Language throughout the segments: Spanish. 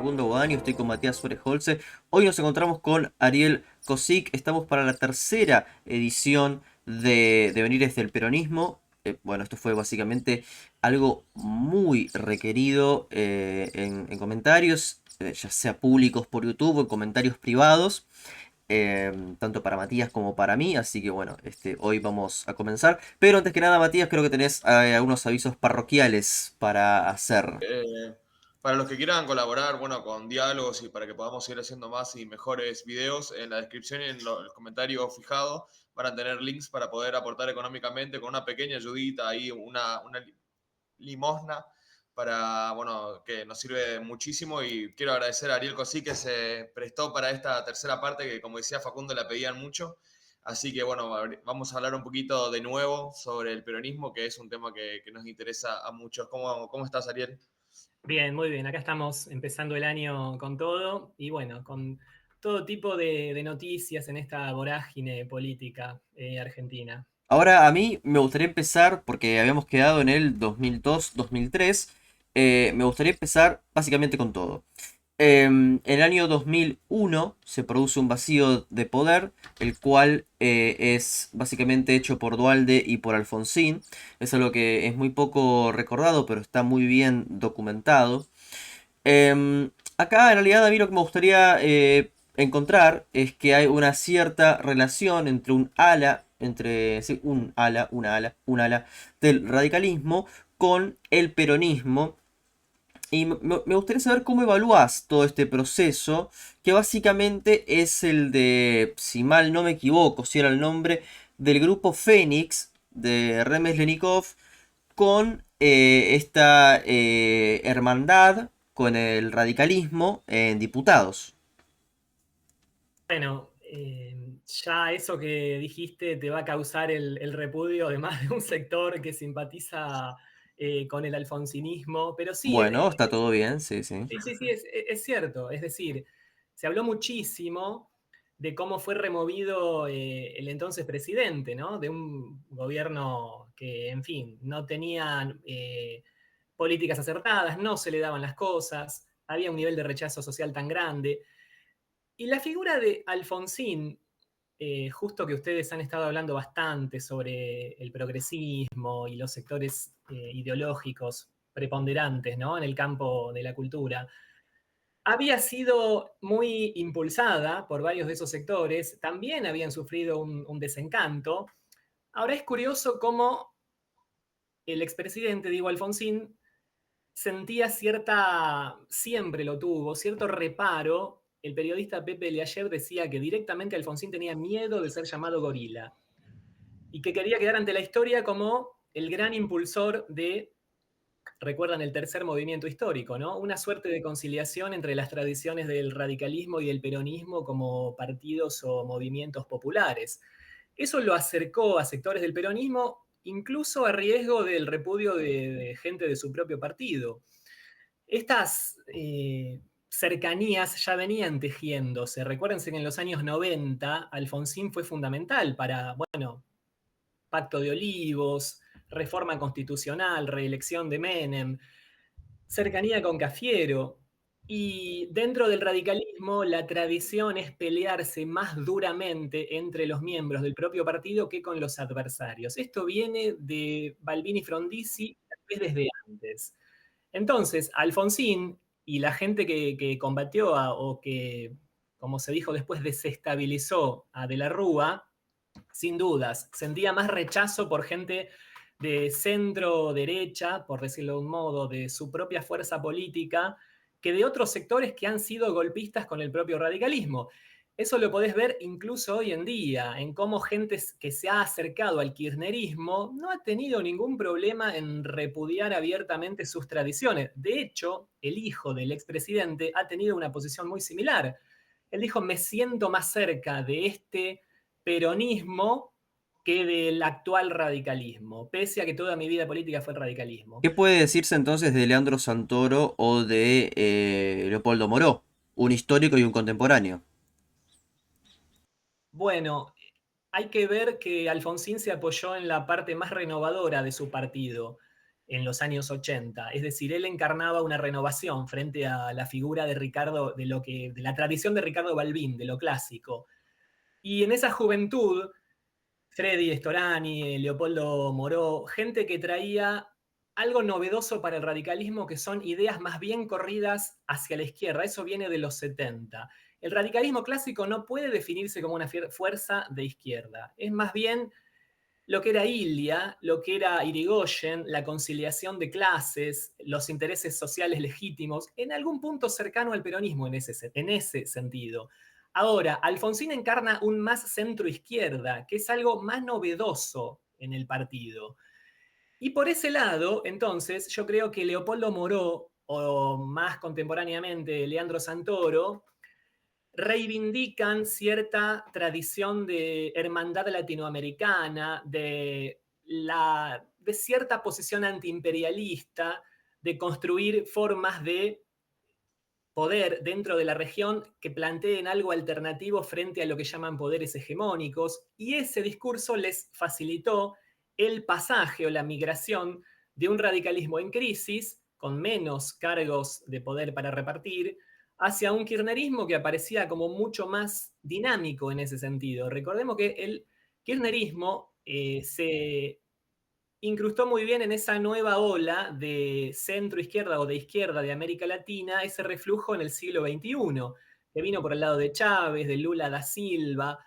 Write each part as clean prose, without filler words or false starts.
Facundo Guadagni, estoy con Matías Suárez Holce. Hoy nos encontramos con Ariel Cosic. Estamos para la tercera edición de Venires del Peronismo. Bueno, esto fue básicamente algo muy requerido en comentarios, ya sea públicos por YouTube o en comentarios privados, tanto para Matías como para mí. Así que bueno, hoy vamos a comenzar. Pero antes que nada, Matías, creo que tenés algunos avisos parroquiales para hacer. Para los que quieran colaborar, bueno, con diálogos y para que podamos seguir haciendo más y mejores videos, en la descripción y en el comentario fijado van a tener links para poder aportar económicamente con una pequeña ayudita ahí, una limosna para, bueno, que nos sirve muchísimo y quiero agradecer a Ariel Cosí que se prestó para esta tercera parte que, como decía Facundo, la pedían mucho. Así que bueno, vamos a hablar un poquito de nuevo sobre el peronismo, que es un tema que nos interesa a muchos. ¿Cómo estás, Ariel? Bien, muy bien. Acá estamos empezando el año con todo y bueno, con todo tipo de noticias en esta vorágine política argentina. Ahora a mí me gustaría empezar, porque habíamos quedado en el 2002-2003, me gustaría empezar básicamente con todo. En el año 2001 se produce un vacío de poder, el cual es básicamente hecho por Duhalde y por Alfonsín. Es algo que es muy poco recordado, pero está muy bien documentado. Acá en realidad a mí lo que me gustaría encontrar es que hay una cierta relación entre sí, un ala del radicalismo con el peronismo. Y me gustaría saber cómo evalúas todo este proceso, que básicamente es el de, si mal no me equivoco, si era el nombre, del grupo Fénix de Remeslenikov con esta hermandad con el radicalismo en diputados. Bueno, ya eso que dijiste te va a causar el repudio de más de un sector que simpatiza con el alfonsinismo, pero sí, Bueno, está todo bien, sí, sí. sí, es cierto. Es decir, se habló muchísimo de cómo fue removido el entonces presidente, ¿no? De un gobierno que, en fin, no tenía políticas acertadas, no se le daban las cosas, había un nivel de rechazo social tan grande. Y la figura de Alfonsín, justo que ustedes han estado hablando bastante sobre el progresismo y los sectores ideológicos preponderantes, ¿no? En el campo de la cultura, había sido muy impulsada por varios de esos sectores, también habían sufrido un desencanto. Ahora es curioso cómo el expresidente, digo Alfonsín, sentía siempre lo tuvo, cierto reparo. El periodista Pepe Leayer decía que directamente Alfonsín tenía miedo de ser llamado gorila y que quería quedar ante la historia como el gran impulsor de, recuerdan, el tercer movimiento histórico, ¿no? Una suerte de conciliación entre las tradiciones del radicalismo y del peronismo como partidos o movimientos populares. Eso lo acercó a sectores del peronismo, incluso a riesgo del repudio de gente de su propio partido. Estas cercanías ya venían tejiéndose. Recuérdense que en los años 90 Alfonsín fue fundamental para, bueno, Pacto de Olivos, reforma constitucional, reelección de Menem, cercanía con Cafiero. Y dentro del radicalismo, la tradición es pelearse más duramente entre los miembros del propio partido que con los adversarios. Esto viene de Balbini Frondizi, tal vez desde antes. Entonces, Alfonsín y la gente que combatió o que, como se dijo después, desestabilizó a De la Rúa, sin dudas, sentía más rechazo por gente de centro derecha, por decirlo de un modo, de su propia fuerza política, que de otros sectores que han sido golpistas con el propio radicalismo. Eso lo podés ver incluso hoy en día, en cómo gente que se ha acercado al kirchnerismo no ha tenido ningún problema en repudiar abiertamente sus tradiciones. De hecho, el hijo del expresidente ha tenido una posición muy similar. Él dijo, me siento más cerca de este peronismo que del actual radicalismo, pese a que toda mi vida política fue el radicalismo. ¿Qué puede decirse entonces de Leandro Santoro o de Leopoldo Moró? Un histórico y un contemporáneo. Bueno, hay que ver que Alfonsín se apoyó en la parte más renovadora de su partido. en los años 80. Es decir, él encarnaba una renovación frente a la figura de Ricardo, de la tradición de Ricardo Balbín, de lo clásico. Y en esa juventud, Freddy Storani, Leopoldo Moró, gente que traía algo novedoso para el radicalismo, que son ideas más bien corridas hacia la izquierda. Eso viene de los 70. El radicalismo clásico no puede definirse como una fuerza de izquierda. Es más bien lo que era Ilia, lo que era Irigoyen, la conciliación de clases, los intereses sociales legítimos, en algún punto cercano al peronismo en ese sentido. Ahora, Alfonsín encarna un más centro-izquierda, que es algo más novedoso en el partido. Y por ese lado, entonces, yo creo que Leopoldo Moró, o más contemporáneamente Leandro Santoro, reivindican cierta tradición de hermandad latinoamericana, de cierta posición antiimperialista, de construir formas de poder dentro de la región que planteen algo alternativo frente a lo que llaman poderes hegemónicos, y ese discurso les facilitó el pasaje o la migración de un radicalismo en crisis, con menos cargos de poder para repartir, hacia un kirchnerismo que aparecía como mucho más dinámico en ese sentido. Recordemos que el kirchnerismo se incrustó muy bien en esa nueva ola de centro izquierda o de izquierda de América Latina, ese reflujo en el siglo XXI, que vino por el lado de Chávez, de Lula da Silva,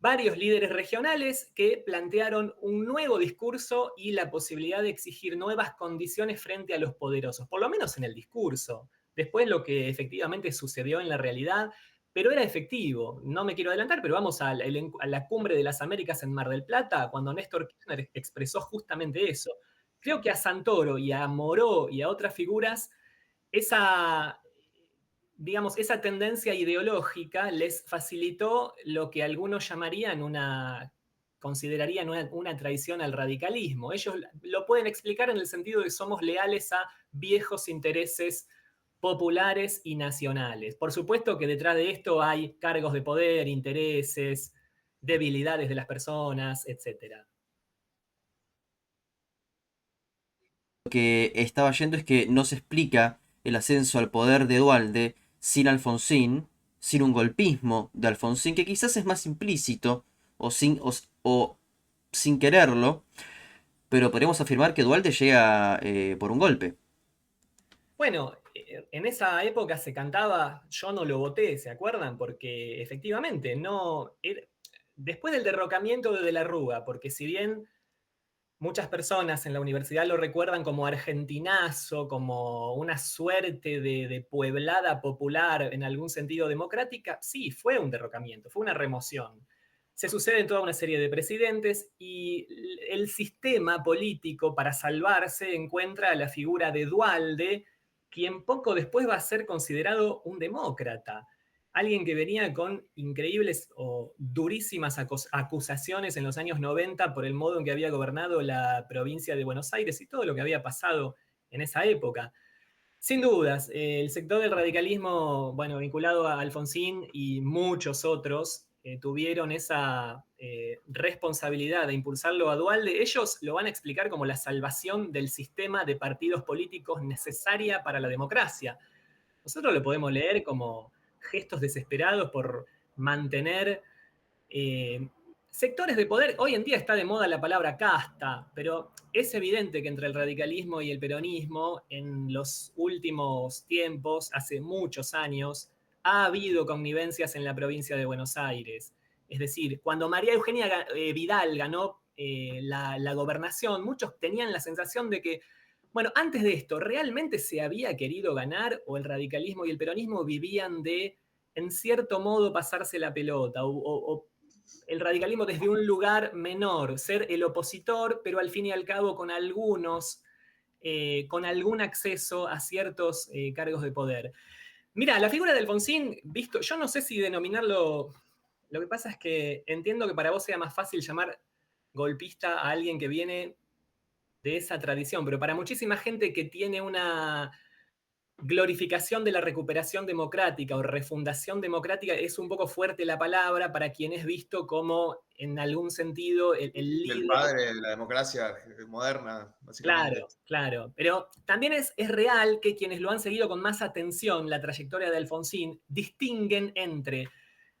varios líderes regionales que plantearon un nuevo discurso y la posibilidad de exigir nuevas condiciones frente a los poderosos, por lo menos en el discurso. Después lo que efectivamente sucedió en la realidad, pero era efectivo. No me quiero adelantar, pero vamos a la cumbre de las Américas en Mar del Plata, cuando Néstor Kirchner expresó justamente eso. Creo que a Santoro y a Moró y a otras figuras, esa, digamos, esa tendencia ideológica les facilitó lo que algunos considerarían una traición al radicalismo. Ellos lo pueden explicar en el sentido de que somos leales a viejos intereses populares y nacionales. Por supuesto que detrás de esto hay cargos de poder, intereses, debilidades de las personas, etc. Lo que estaba yendo es que no se explica el ascenso al poder de Duhalde sin Alfonsín, sin un golpismo de Alfonsín, que quizás es más implícito o sin quererlo, pero podríamos afirmar que Duhalde llega por un golpe. Bueno, en esa época se cantaba Yo no lo voté, ¿se acuerdan? Porque efectivamente, después del derrocamiento de la Rúa, porque si bien muchas personas en la universidad lo recuerdan como argentinazo, como una suerte de pueblada popular en algún sentido democrática, sí, fue un derrocamiento, fue una remoción. Se suceden toda una serie de presidentes y el sistema político, para salvarse, encuentra a la figura de Duhalde, quien poco después va a ser considerado un demócrata. Alguien que venía con increíbles o durísimas acusaciones en los años 90 por el modo en que había gobernado la provincia de Buenos Aires y todo lo que había pasado en esa época. Sin dudas, el sector del radicalismo, bueno, vinculado a Alfonsín y muchos otros, tuvieron esa responsabilidad de impulsarlo a Duhalde. Ellos lo van a explicar como la salvación del sistema de partidos políticos necesaria para la democracia. Nosotros lo podemos leer como gestos desesperados por mantener eh, sectores de poder. Hoy en día está de moda la palabra casta, pero es evidente que entre el radicalismo y el peronismo en los últimos tiempos, hace muchos años, ha habido connivencias en la provincia de Buenos Aires. Es decir, cuando María Eugenia Vidal ganó la gobernación, muchos tenían la sensación de que, bueno, antes de esto, ¿realmente se había querido ganar o el radicalismo y el peronismo vivían de, en cierto modo, pasarse la pelota o el radicalismo desde un lugar menor, ser el opositor, pero al fin y al cabo con algún acceso a ciertos cargos de poder? Mira, la figura de Alfonsín, visto, yo no sé si denominarlo, lo que pasa es que entiendo que para vos sea más fácil llamar golpista a alguien que viene de esa tradición, pero para muchísima gente que tiene glorificación de la recuperación democrática o refundación democrática es un poco fuerte la palabra para quien es visto como, en algún sentido, el El líder. padre de la democracia moderna, básicamente. Claro, claro. Pero también es real que quienes lo han seguido con más atención, la trayectoria de Alfonsín, distinguen entre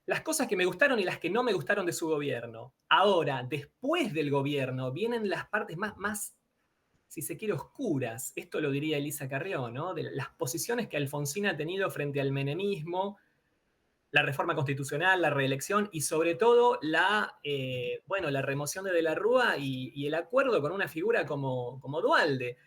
las cosas que me gustaron y las que no me gustaron de su gobierno. Ahora, después del gobierno, vienen las partes más, si se quiere, oscuras. Esto lo diría Elisa Carrió, ¿no? De las posiciones que Alfonsín ha tenido frente al menemismo, la reforma constitucional, la reelección y sobre todo la remoción de la Rúa y el acuerdo con una figura como Duhalde.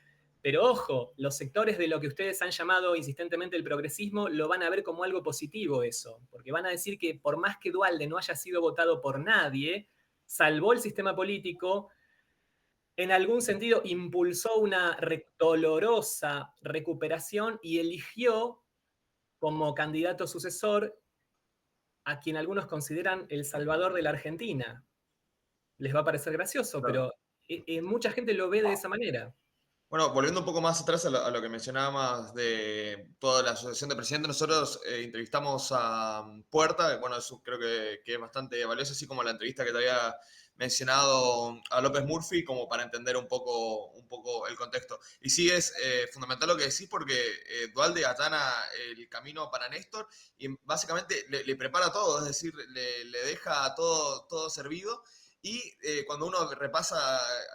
Pero ojo, los sectores de lo que ustedes han llamado insistentemente el progresismo lo van a ver como algo positivo eso, porque van a decir que por más que Duhalde no haya sido votado por nadie, salvó el sistema político, en algún sentido impulsó una dolorosa recuperación y eligió como candidato sucesor a quien algunos consideran el salvador de la Argentina. Les va a parecer gracioso, Claro. pero mucha gente lo ve de esa manera. Bueno, volviendo un poco más atrás a lo que mencionabas de toda la asociación de presidentes, nosotros entrevistamos a Puerta, bueno, eso creo que es bastante valioso, así como la entrevista que te había mencionado a López Murphy, como para entender un poco el contexto. Y sí es fundamental lo que decís, porque Duhalde allana el camino para Néstor y básicamente le prepara todo, es decir, le deja todo servido. Y cuando uno repasa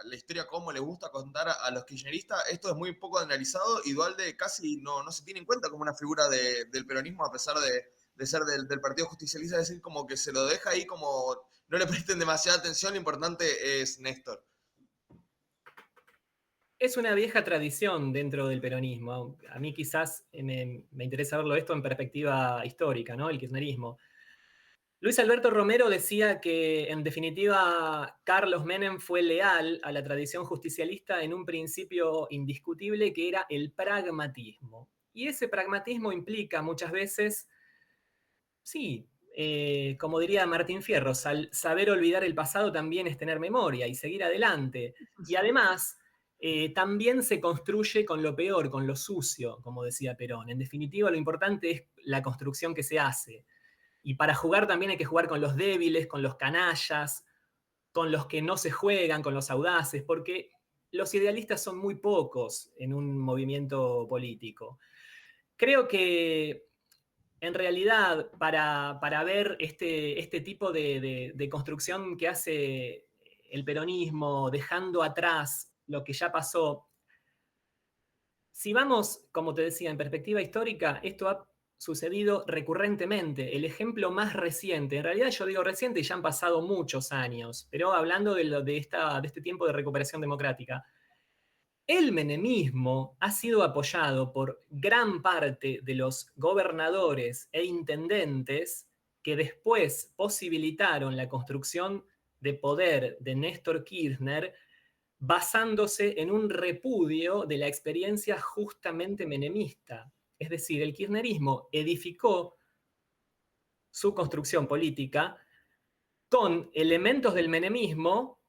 la historia, cómo le gusta contar a los kirchneristas, esto es muy poco analizado y Duhalde casi no se tiene en cuenta como una figura del peronismo, a pesar de ser del Partido Justicialista, es decir, como que se lo deja ahí como no le presten demasiada atención, lo importante es Néstor. Es una vieja tradición dentro del peronismo. A mí quizás me interesa verlo esto en perspectiva histórica, ¿no? El kirchnerismo. Luis Alberto Romero decía que, en definitiva, Carlos Menem fue leal a la tradición justicialista en un principio indiscutible que era el pragmatismo. Y ese pragmatismo implica muchas veces, sí, como diría Martín Fierro, saber olvidar el pasado también es tener memoria y seguir adelante. Y además, también se construye con lo peor, con lo sucio, como decía Perón. En definitiva, lo importante es la construcción que se hace. Y para jugar también hay que jugar con los débiles, con los canallas, con los que no se juegan, con los audaces, porque los idealistas son muy pocos en un movimiento político. Creo que en realidad para ver este tipo de construcción que hace el peronismo, dejando atrás lo que ya pasó, si vamos, como te decía, en perspectiva histórica, esto ha sucedido recurrentemente. El ejemplo más reciente, en realidad yo digo reciente y ya han pasado muchos años, pero hablando de este tiempo de recuperación democrática, el menemismo ha sido apoyado por gran parte de los gobernadores e intendentes que después posibilitaron la construcción de poder de Néstor Kirchner basándose en un repudio de la experiencia justamente menemista. Es decir, el kirchnerismo edificó su construcción política con elementos del menemismo,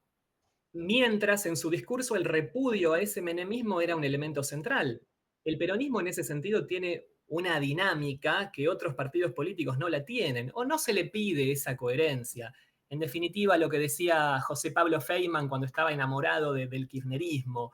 mientras en su discurso el repudio a ese menemismo era un elemento central. El peronismo en ese sentido tiene una dinámica que otros partidos políticos no la tienen, o no se le pide esa coherencia. En definitiva, lo que decía José Pablo Feynman cuando estaba enamorado del kirchnerismo.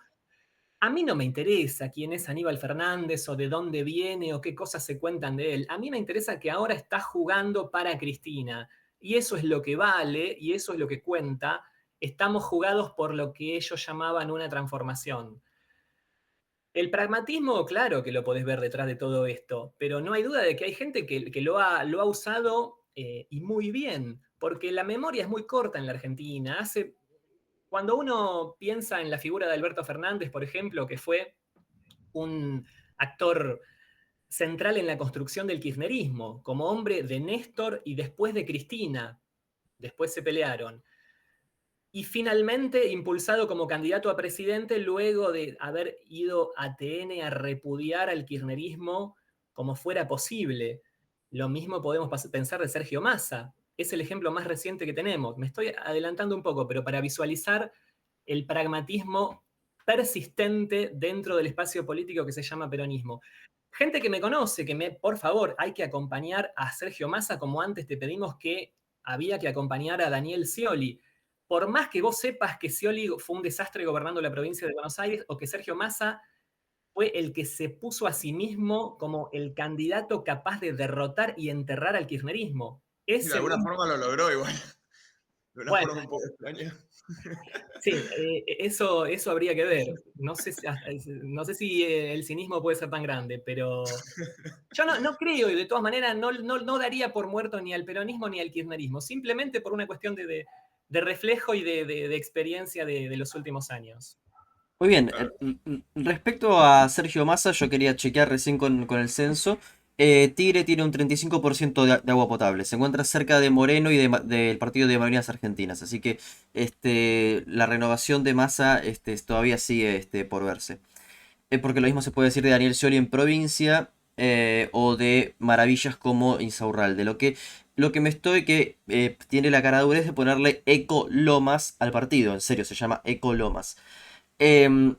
A mí no me interesa quién es Aníbal Fernández o de dónde viene o qué cosas se cuentan de él. A mí me interesa que ahora está jugando para Cristina. Y eso es lo que vale y eso es lo que cuenta. Estamos jugados por lo que ellos llamaban una transformación. El pragmatismo, claro que lo podés ver detrás de todo esto, pero no hay duda de que hay gente que lo ha usado y muy bien, porque la memoria es muy corta en la Argentina. Cuando uno piensa en la figura de Alberto Fernández, por ejemplo, que fue un actor central en la construcción del kirchnerismo, como hombre de Néstor y después de Cristina, después se pelearon, y finalmente impulsado como candidato a presidente luego de haber ido a TN a repudiar al kirchnerismo como fuera posible. Lo mismo podemos pensar de Sergio Massa. Es el ejemplo más reciente que tenemos. Me estoy adelantando un poco, pero para visualizar el pragmatismo persistente dentro del espacio político que se llama peronismo. gente que me conoce, por favor, hay que acompañar a Sergio Massa como antes te pedimos que había que acompañar a Daniel Scioli. Por más que vos sepas que Scioli fue un desastre gobernando la provincia de Buenos Aires o que Sergio Massa fue el que se puso a sí mismo como el candidato capaz de derrotar y enterrar al kirchnerismo. Y de Ese alguna mismo, forma lo logró igual. De una bueno, forma un poco extraña. sí, eso habría que ver. No sé si el cinismo puede ser tan grande, pero yo no creo y de todas maneras no daría por muerto ni al peronismo ni al kirchnerismo, simplemente por una cuestión de reflejo y de experiencia de los últimos años. Muy bien, Claro. respecto a Sergio Massa, yo quería chequear recién con el censo. Tigre tiene un 35% de agua potable. Se encuentra cerca de Moreno y del partido de Malvinas Argentinas. Así que la renovación de Massa todavía sigue por verse. Porque lo mismo se puede decir de Daniel Scioli en provincia o de maravillas como Insaurralde. Lo que me estoy que tiene la cara dura es de ponerle Eco Lomas al partido. En serio, se llama Eco Lomas. Em,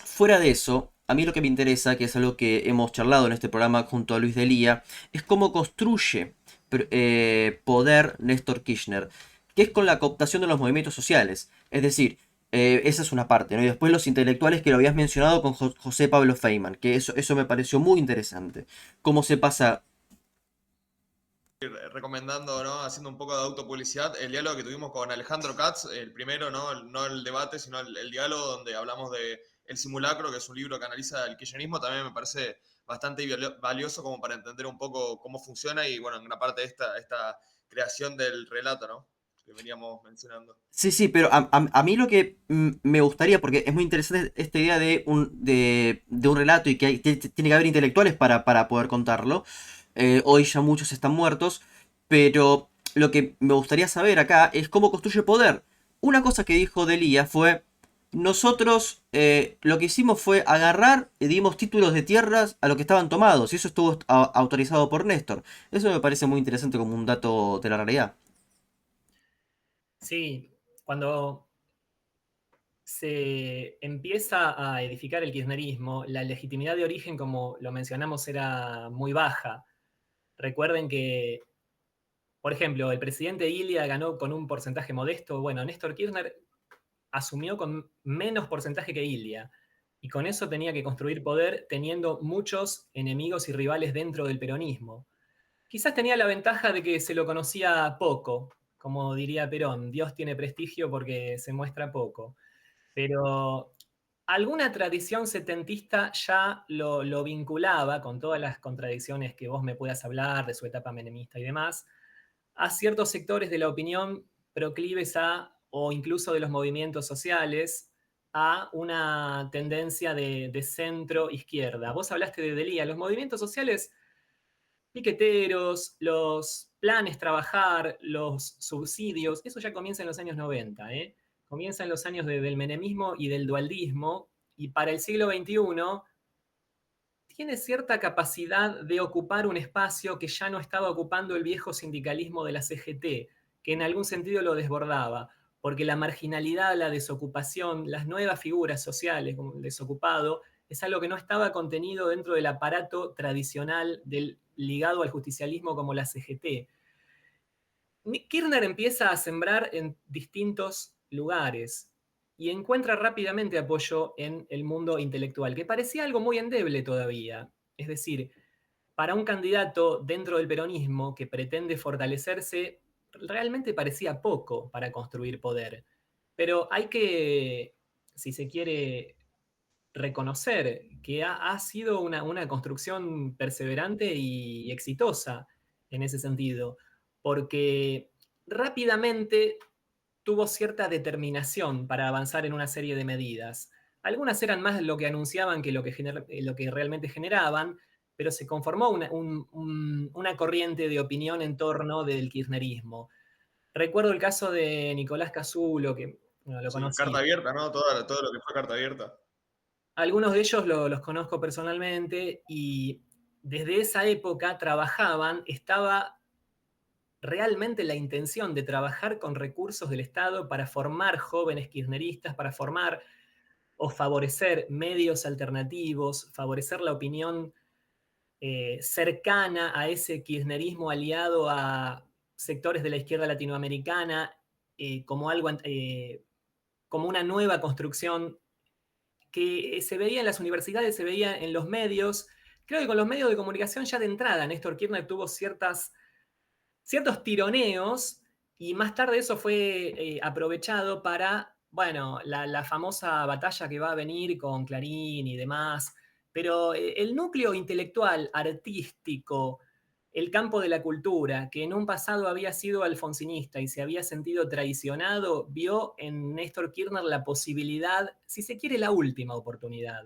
Fuera de eso, a mí lo que me interesa, que es algo que hemos charlado en este programa junto a Luis Delía, es cómo construye poder Néstor Kirchner, que es con la cooptación de los movimientos sociales. Es decir, esa es una parte, ¿no? Y después los intelectuales que lo habías mencionado con José Pablo Feynman, que eso me pareció muy interesante. Cómo se pasa. Recomendando, ¿no? Haciendo un poco de autopublicidad, el diálogo que tuvimos con Alejandro Katz, el primero, ¿no? No el debate, sino el diálogo donde hablamos de El Simulacro, que es un libro que analiza el kirchnerismo, también me parece bastante valioso como para entender un poco cómo funciona y, bueno, en una parte de esta creación del relato, ¿no? Que veníamos mencionando. Sí, sí, pero a mí lo que me gustaría, porque es muy interesante esta idea de un relato y que tiene que haber intelectuales para poder contarlo. Hoy ya muchos están muertos, pero lo que me gustaría saber acá es cómo construye poder. Una cosa que dijo Delía fue, nosotros lo que hicimos fue agarrar y dimos títulos de tierras a los que estaban tomados, y eso estuvo autorizado por Néstor. Eso me parece muy interesante como un dato de la realidad. Sí, cuando se empieza a edificar el kirchnerismo, la legitimidad de origen, como lo mencionamos, era muy baja. Recuerden que, por ejemplo, el presidente Ilia ganó con un porcentaje modesto. Bueno, Néstor Kirchner asumió con menos porcentaje que Ilia. Y con eso tenía que construir poder teniendo muchos enemigos y rivales dentro del peronismo. Quizás tenía la ventaja de que se lo conocía poco, como diría Perón, Dios tiene prestigio porque se muestra poco. Pero alguna tradición setentista ya lo vinculaba, con todas las contradicciones que vos me puedas hablar de su etapa menemista y demás, a ciertos sectores de la opinión proclives o incluso de los movimientos sociales, a una tendencia de centro-izquierda. Vos hablaste de Delía, los movimientos sociales piqueteros, los planes trabajar, los subsidios, eso ya comienza en los años 90, ¿eh? Comienza en los años del menemismo y del dualdismo, y para el siglo XXI tiene cierta capacidad de ocupar un espacio que ya no estaba ocupando el viejo sindicalismo de la CGT, que en algún sentido lo desbordaba, porque la marginalidad, la desocupación, las nuevas figuras sociales como el desocupado, es algo que no estaba contenido dentro del aparato tradicional ligado al justicialismo como la CGT. Kirchner empieza a sembrar en distintos lugares y encuentra rápidamente apoyo en el mundo intelectual, que parecía algo muy endeble todavía. Es decir, para un candidato dentro del peronismo que pretende fortalecerse, realmente parecía poco para construir poder. Pero hay que, si se quiere, reconocer que ha sido una construcción perseverante y exitosa en ese sentido, porque rápidamente tuvo cierta determinación para avanzar en una serie de medidas. Algunas eran más lo que anunciaban que lo que realmente generaban, pero se conformó una corriente de opinión en torno del kirchnerismo. Recuerdo el caso de Nicolás Casulo, que bueno, lo Sí, conocí. carta abierta, ¿no? Todo lo que fue carta abierta. Algunos de ellos los conozco personalmente y desde esa época trabajaban, estaba realmente la intención de trabajar con recursos del Estado para formar jóvenes kirchneristas, para formar o favorecer medios alternativos, favorecer la opinión cercana a ese kirchnerismo aliado a sectores de la izquierda latinoamericana, como algo, como una nueva construcción que se veía en las universidades, se veía en los medios. Creo que con los medios de comunicación ya de entrada Néstor Kirchner tuvo ciertos tironeos y más tarde eso fue aprovechado para, bueno, la famosa batalla que va a venir con Clarín y demás. Pero el núcleo intelectual, artístico, el campo de la cultura, que en un pasado había sido alfonsinista y se había sentido traicionado, vio en Néstor Kirchner la posibilidad, si se quiere, la última oportunidad.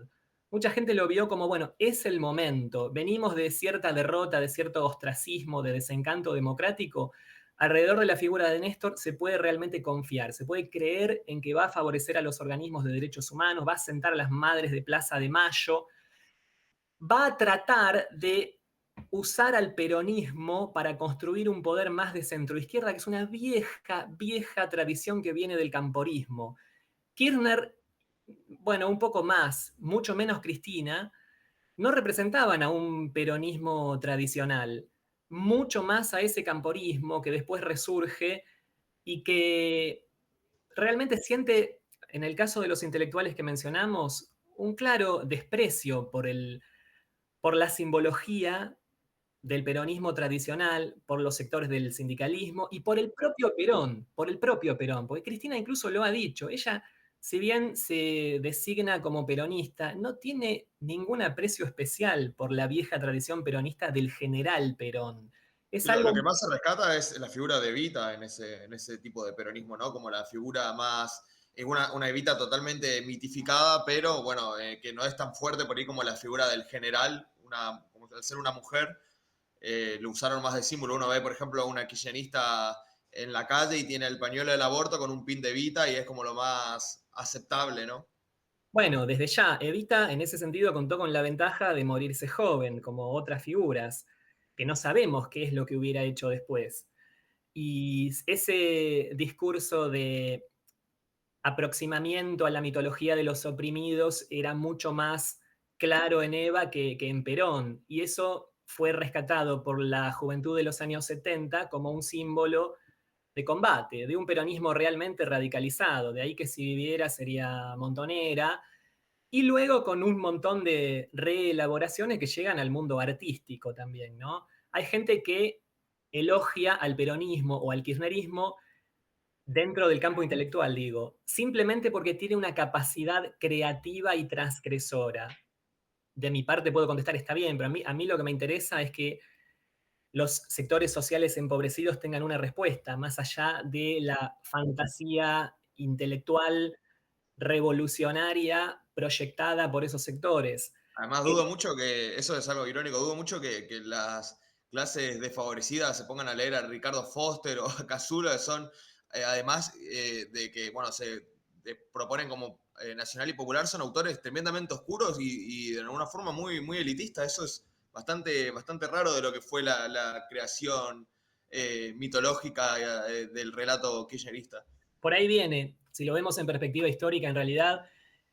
Mucha gente lo vio como, bueno, es el momento, venimos de cierta derrota, de cierto ostracismo, de desencanto democrático. Alrededor de la figura de Néstor se puede realmente confiar, se puede creer en que va a favorecer a los organismos de derechos humanos, va a sentar a las madres de Plaza de Mayo, va a tratar de usar al peronismo para construir un poder más de centroizquierda, que es una vieja, vieja tradición que viene del camporismo. Kirchner, bueno, un poco más, mucho menos Cristina, no representaban a un peronismo tradicional, mucho más a ese camporismo que después resurge y que realmente siente, en el caso de los intelectuales que mencionamos, un claro desprecio por la simbología del peronismo tradicional, por los sectores del sindicalismo y por el propio Perón, porque Cristina incluso lo ha dicho, ella, si bien se designa como peronista, no tiene ningún aprecio especial por la vieja tradición peronista del general Perón. Es Lo algo, que más se rescata es la figura de Evita en ese tipo de peronismo, ¿no? Como la figura más, una Evita totalmente mitificada, pero bueno, que no es tan fuerte por ahí como la figura del general, como al ser una mujer, lo usaron más de símbolo. Uno ve, por ejemplo, a una kirchnerista en la calle y tiene el pañuelo del aborto con un pin de Evita y es como lo más aceptable, ¿no? bueno, desde ya, Evita en ese sentido contó con la ventaja de morirse joven, como otras figuras, que no sabemos qué es lo que hubiera hecho después. Y ese discurso de aproximamiento a la mitología de los oprimidos era mucho más claro en Eva que en Perón. Y eso fue rescatado por la juventud de los años 70 como un símbolo de combate, de un peronismo realmente radicalizado. De ahí que si viviera sería montonera. Y luego con un montón de reelaboraciones que llegan al mundo artístico también, ¿no? Hay gente que elogia al peronismo o al kirchnerismo dentro del campo intelectual, digo, simplemente porque tiene una capacidad creativa y transgresora. De mi parte puedo contestar, está bien, pero a mí lo que me interesa es que los sectores sociales empobrecidos tengan una respuesta, más allá de la fantasía intelectual revolucionaria proyectada por esos sectores. Además, Eh, dudo mucho que, eso es algo irónico, dudo mucho que las clases desfavorecidas se pongan a leer a Ricardo Foster o a Cazzulo, que son, además de que, bueno, proponen como nacional y popular, son autores tremendamente oscuros y de alguna forma muy, muy elitistas. Eso es bastante, bastante raro de lo que fue la creación mitológica del relato kirchnerista. por ahí viene, si lo vemos en perspectiva histórica, en realidad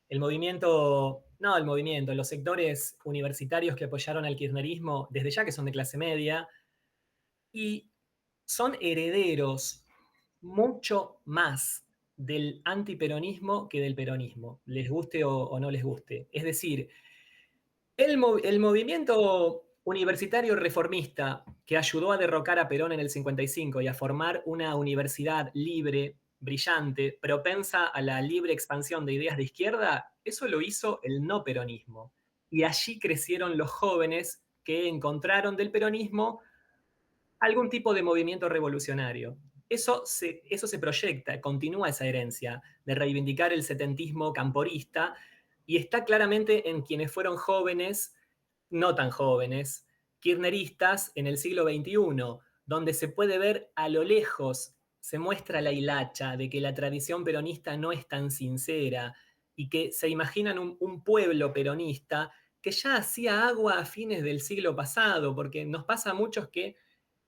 el movimiento, no el movimiento, los sectores universitarios que apoyaron al kirchnerismo, desde ya que son de clase media, y son herederos mucho más del antiperonismo que del peronismo, les guste o no les guste. Es decir, el movimiento universitario reformista que ayudó a derrocar a Perón en el 55 y a formar una universidad libre, brillante, propensa a la libre expansión de ideas de izquierda, eso lo hizo el no peronismo. Y allí crecieron los jóvenes que encontraron del peronismo algún tipo de movimiento revolucionario. Eso se proyecta, continúa esa herencia de reivindicar el setentismo camporista y está claramente en quienes fueron jóvenes, no tan jóvenes, kirchneristas en el siglo XXI, donde se puede ver a lo lejos, se muestra la hilacha de que la tradición peronista no es tan sincera y que se imaginan un pueblo peronista que ya hacía agua a fines del siglo pasado, porque nos pasa a muchos que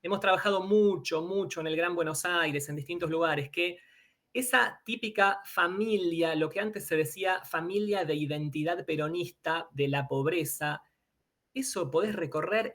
hemos trabajado mucho, mucho en el Gran Buenos Aires, en distintos lugares, que esa típica familia, lo que antes se decía familia de identidad peronista de la pobreza, eso podés recorrer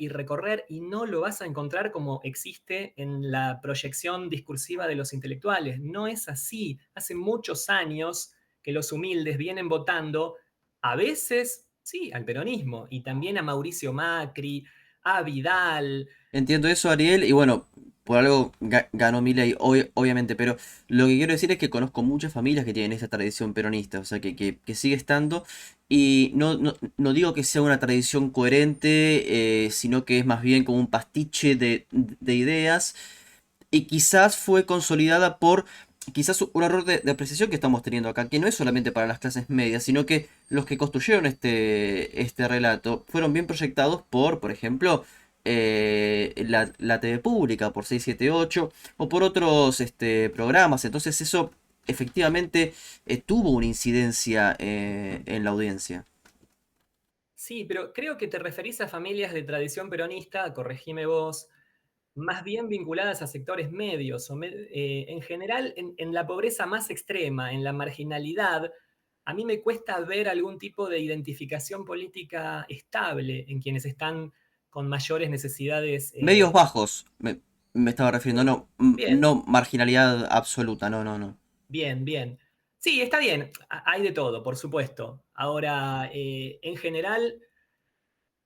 y no lo vas a encontrar como existe en la proyección discursiva de los intelectuales. No es así. Hace muchos años que los humildes vienen votando, a veces, sí, al peronismo, y también a Mauricio Macri, a Vidal. Entiendo eso, Ariel, y bueno, por algo ganó Milei, obviamente, pero lo que quiero decir es que conozco muchas familias que tienen esa tradición peronista, o sea, que sigue estando, y no digo que sea una tradición coherente, sino que es más bien como un pastiche de ideas, y quizás fue consolidada por quizás un error de apreciación que estamos teniendo acá, que no es solamente para las clases medias, sino que los que construyeron este relato fueron bien proyectados por ejemplo, la TV pública, por 678 o por otros programas. Entonces eso efectivamente tuvo una incidencia en la audiencia. Sí, pero creo que te referís a familias de tradición peronista, corregime vos, más bien vinculadas a sectores medios, en general en la pobreza más extrema, en la marginalidad. A mí me cuesta ver algún tipo de identificación política estable en quienes están con mayores necesidades. Medios bajos, me estaba refiriendo, no, Bien, no marginalidad absoluta, no, no, no. bien, bien. Sí, está bien, hay de todo, por supuesto. Ahora, en general,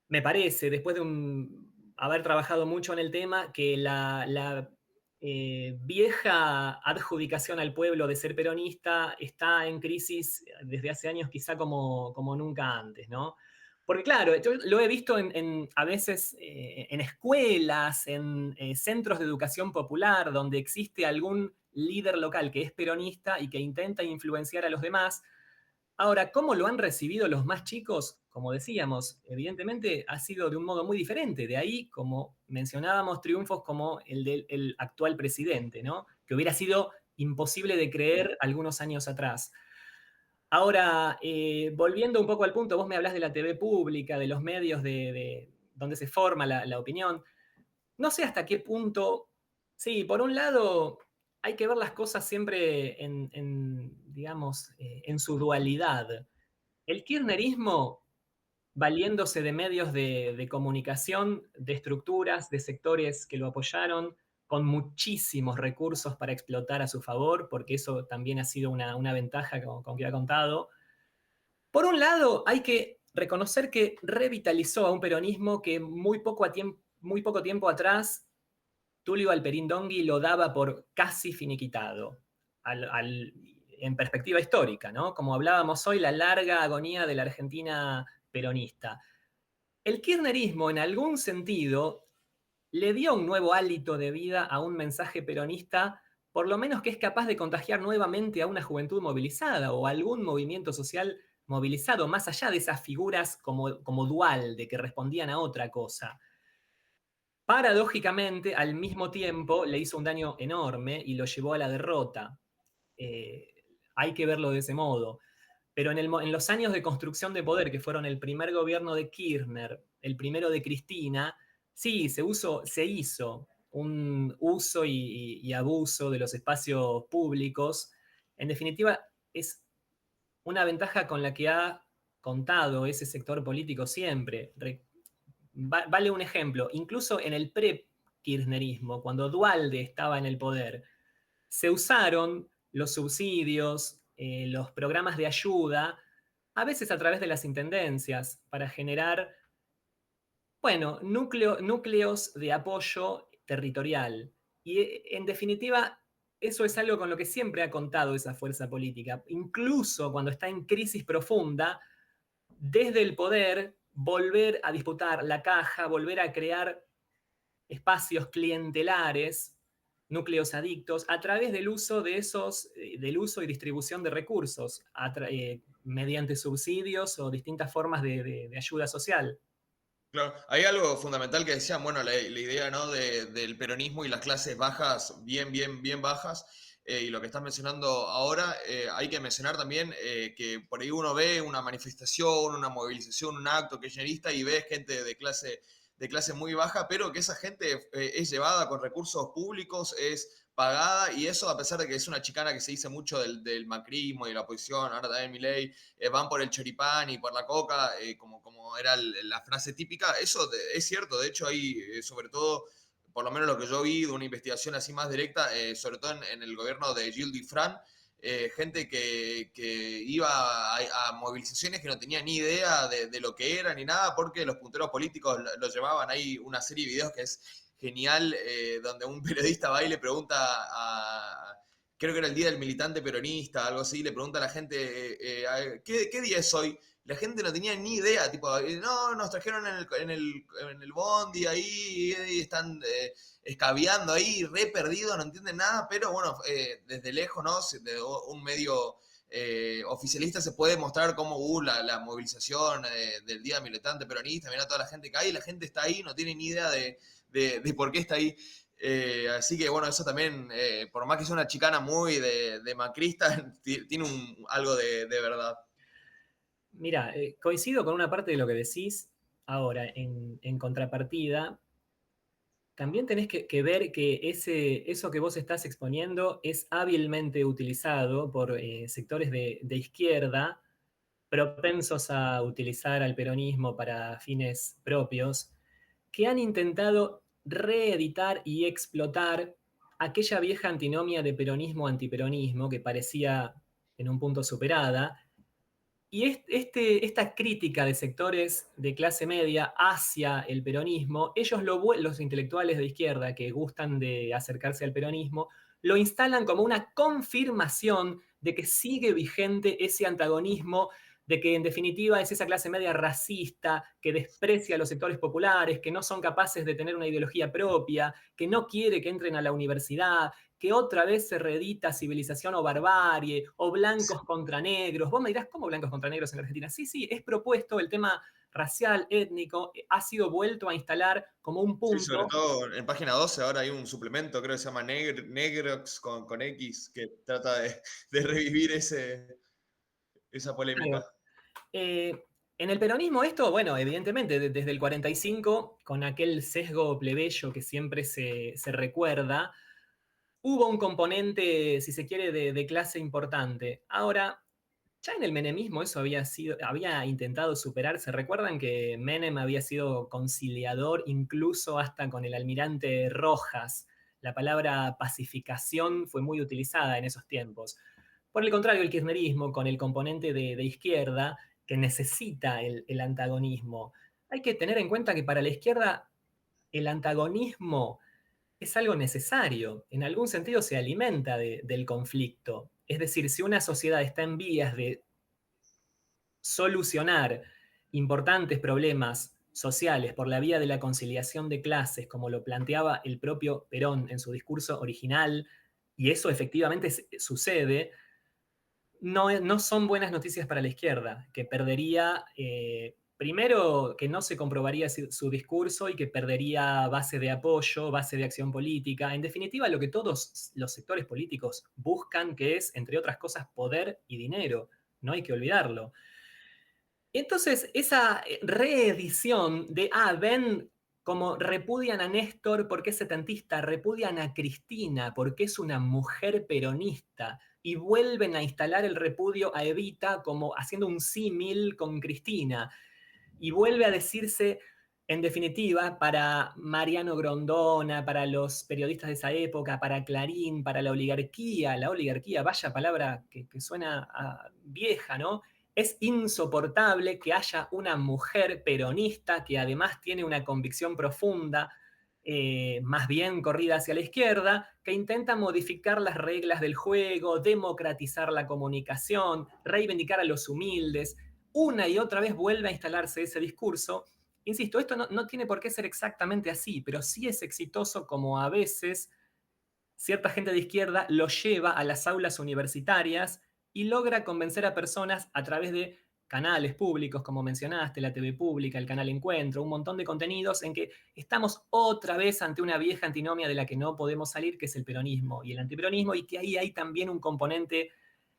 me parece, después de haber trabajado mucho en el tema, que la vieja adjudicación al pueblo de ser peronista está en crisis desde hace años quizá como nunca antes, ¿no? Porque claro, yo lo he visto a veces en escuelas, en centros de educación popular, donde existe algún líder local que es peronista y que intenta influenciar a los demás. Ahora, ¿cómo lo han recibido los más chicos? Como decíamos, evidentemente ha sido de un modo muy diferente. De ahí, como mencionábamos, triunfos como el del actual presidente, ¿no? Que hubiera sido imposible de creer algunos años atrás. Ahora, volviendo un poco al punto, vos me hablás de la TV pública, de los medios donde se forma la opinión. No sé hasta qué punto, sí, por un lado hay que ver las cosas siempre digamos, en su dualidad. El kirchnerismo, valiéndose de medios de comunicación, de estructuras, de sectores que lo apoyaron, con muchísimos recursos para explotar a su favor, porque eso también ha sido una ventaja con que ha contado. Por un lado, hay que reconocer que revitalizó a un peronismo que muy poco tiempo atrás Tulio Alperín Dongui lo daba por casi finiquitado, en perspectiva histórica, ¿no? Como hablábamos hoy, la larga agonía de la Argentina peronista. El kirchnerismo, en algún sentido, le dio un nuevo hálito de vida a un mensaje peronista, por lo menos que es capaz de contagiar nuevamente a una juventud movilizada o a algún movimiento social movilizado, más allá de esas figuras como dual, de que respondían a otra cosa. Paradójicamente, al mismo tiempo, le hizo un daño enorme y lo llevó a la derrota. Eh, Hay que verlo de ese modo. Pero en los años de construcción de poder, que fueron el primer gobierno de Kirchner, el primero de Cristina, sí, se hizo un uso y abuso de los espacios públicos. En definitiva, es una ventaja con la que ha contado ese sector político siempre. Vale un ejemplo, incluso en el pre-kirchnerismo, cuando Dualde estaba en el poder, se usaron los subsidios, los programas de ayuda, a veces a través de las intendencias, para generar, bueno, núcleos de apoyo territorial. Y en definitiva, eso es algo con lo que siempre ha contado esa fuerza política. Incluso cuando está en crisis profunda, desde el poder, volver a disputar la caja, volver a crear espacios clientelares, núcleos adictos, a través del uso de del uso y distribución de recursos, mediante subsidios o distintas formas de ayuda social. Claro, hay algo fundamental que decían, bueno, la idea, ¿no? Del peronismo y las clases bajas, bien bajas, y lo que estás mencionando ahora, hay que mencionar también que por ahí uno ve una manifestación, una movilización, un acto kirchnerista y ves gente de clase muy baja, pero que esa gente es llevada con recursos públicos, es pagada, y eso a pesar de que es una chicana que se dice mucho del macrismo y de la oposición, ahora también Milei, van por el choripán y por la coca, como era la frase típica, eso es cierto, de hecho hay sobre todo, por lo menos lo que yo vi de una investigación así más directa, sobre todo en el gobierno de Gilles Dufran, gente que iba a movilizaciones que no tenía ni idea de lo que era ni nada, porque los punteros políticos lo llevaban. Hay una serie de videos que es genial, donde un periodista va y le pregunta creo que era el día del militante peronista, algo así, le pregunta a la gente, ¿qué día es hoy? La gente no tenía ni idea, tipo, no, nos trajeron en el bondi ahí, y están escabeando ahí, re perdido, no entienden nada, pero bueno, desde lejos, ¿no? De un medio oficialista se puede mostrar cómo hubo la movilización del Día Militante Peronista, mira toda la gente que hay, la gente está ahí, no tiene ni idea de por qué está ahí. Así que bueno, eso también, por más que sea una chicana muy de macrista, tiene algo de verdad. Mira, coincido con una parte de lo que decís. Ahora, en contrapartida, también tenés que ver que eso que vos estás exponiendo es hábilmente utilizado por sectores de izquierda propensos a utilizar al peronismo para fines propios, que han intentado reeditar y explotar aquella vieja antinomia de peronismo-antiperonismo que parecía en un punto superada. Y esta crítica de sectores de clase media hacia el peronismo, ellos los intelectuales de izquierda que gustan de acercarse al peronismo, lo instalan como una confirmación de que sigue vigente ese antagonismo, de que en definitiva es esa clase media racista, que desprecia a los sectores populares, que no son capaces de tener una ideología propia, que no quiere que entren a la universidad, que otra vez se reedita civilización o barbarie, o blancos contra negros. Vos me dirás, ¿cómo blancos contra negros en Argentina? Sí, sí, es propuesto el tema racial, étnico, ha sido vuelto a instalar como un Sí, sobre punto. todo en página 12 ahora hay un suplemento, creo que se llama Negrox con X, que trata de revivir esa polémica. Claro. En el peronismo esto, bueno, evidentemente desde el 45, con aquel sesgo plebeyo que siempre se recuerda, hubo un componente, si se quiere, de clase importante. Ahora, ya en el menemismo eso había intentado superarse. Recuerdan que Menem había sido conciliador incluso hasta con el almirante Rojas. La palabra pacificación fue muy utilizada en esos tiempos. Por el contrario, el kirchnerismo, con el componente de izquierda, que necesita el antagonismo. Hay que tener en cuenta que para la izquierda el antagonismo es algo necesario. En algún sentido se alimenta del conflicto. Es decir, si una sociedad está en vías de solucionar importantes problemas sociales por la vía de la conciliación de clases, como lo planteaba el propio Perón en su discurso original, y eso efectivamente sucede, no son buenas noticias para la izquierda, que perdería, primero, que no se comprobaría su discurso y que perdería base de apoyo, base de acción política. En definitiva, lo que todos los sectores políticos buscan, que es, entre otras cosas, poder y dinero. No hay que olvidarlo. Entonces, esa reedición de, ven como repudian a Néstor porque es setentista, repudian a Cristina porque es una mujer peronista, y vuelven a instalar el repudio a Evita como haciendo un símil con Cristina, y vuelve a decirse, en definitiva, para Mariano Grondona, para los periodistas de esa época, para Clarín, para la oligarquía, vaya palabra que suena vieja, ¿no? Es insoportable que haya una mujer peronista que además tiene una convicción profunda, más bien corrida hacia la izquierda, que intenta modificar las reglas del juego, democratizar la comunicación, reivindicar a los humildes. Una y otra vez vuelve a instalarse ese discurso. Insisto, esto no tiene por qué ser exactamente así, pero sí es exitoso como a veces cierta gente de izquierda lo lleva a las aulas universitarias y logra convencer a personas a través de canales públicos, como mencionaste, la TV pública, el canal Encuentro, un montón de contenidos en que estamos otra vez ante una vieja antinomia de la que no podemos salir, que es el peronismo y el antiperonismo, y que ahí hay también un componente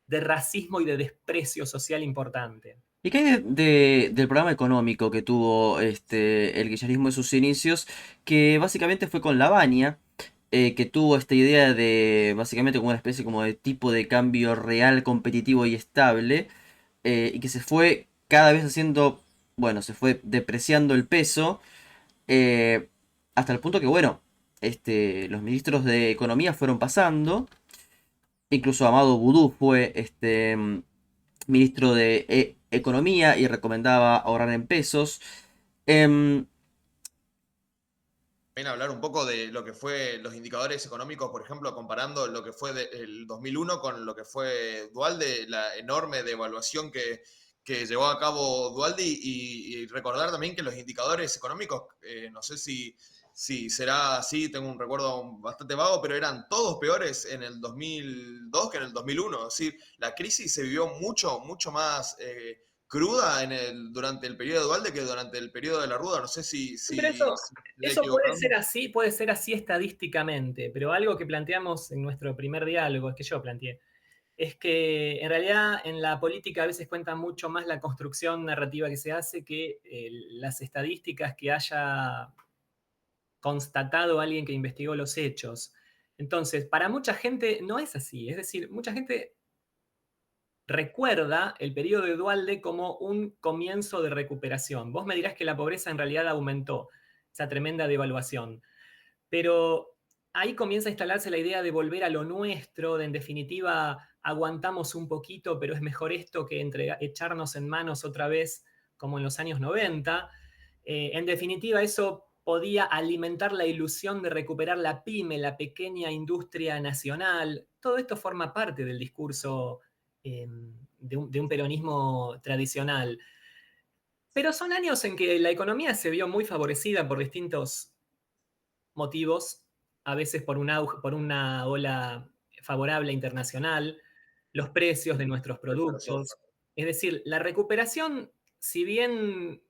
de racismo y de desprecio social importante. ¿Y qué hay del programa económico que tuvo el kirchnerismo en sus inicios? Que básicamente fue con Lavagna, que tuvo esta idea de básicamente como una especie como de tipo de cambio real, competitivo y estable, y que se fue cada vez haciendo, bueno, se fue depreciando el peso, eh, hasta el punto que, bueno, los ministros de Economía fueron pasando, incluso Amado Boudou fue ministro de Economía y recomendaba ahorrar en pesos. Em, También hablar un poco de lo que fue los indicadores económicos, por ejemplo, comparando lo que fue el 2001 con lo que fue Dualde, la enorme devaluación que llevó a cabo Dualde y recordar también que los indicadores económicos, no sé si será así, tengo un recuerdo bastante vago, pero eran todos peores en el 2002 que en el 2001. Es decir, la crisis se vivió mucho más cruda durante el periodo de Dualde que durante el periodo de la Ruda. No sé Pero si me estoy eso equivocando. puede ser así estadísticamente, pero algo que planteamos en nuestro primer diálogo, es que yo planteé, es que en realidad en la política a veces cuenta mucho más la construcción narrativa que se hace que las estadísticas que haya constatado alguien que investigó los hechos. Entonces, para mucha gente no es así, es decir, mucha gente recuerda el periodo de Dualde como un comienzo de recuperación. Vos me dirás que la pobreza en realidad aumentó, esa tremenda devaluación, pero ahí comienza a instalarse la idea de volver a lo nuestro, de en definitiva aguantamos un poquito, pero es mejor esto que echarnos en manos otra vez como en los años 90. En definitiva, eso podía alimentar la ilusión de recuperar la pyme, la pequeña industria nacional. Todo esto forma parte del discurso de un peronismo tradicional. Pero son años en que la economía se vio muy favorecida por distintos motivos, a veces por por una ola favorable internacional, los precios de nuestros Recuperación. productos. Es decir, la recuperación, si bien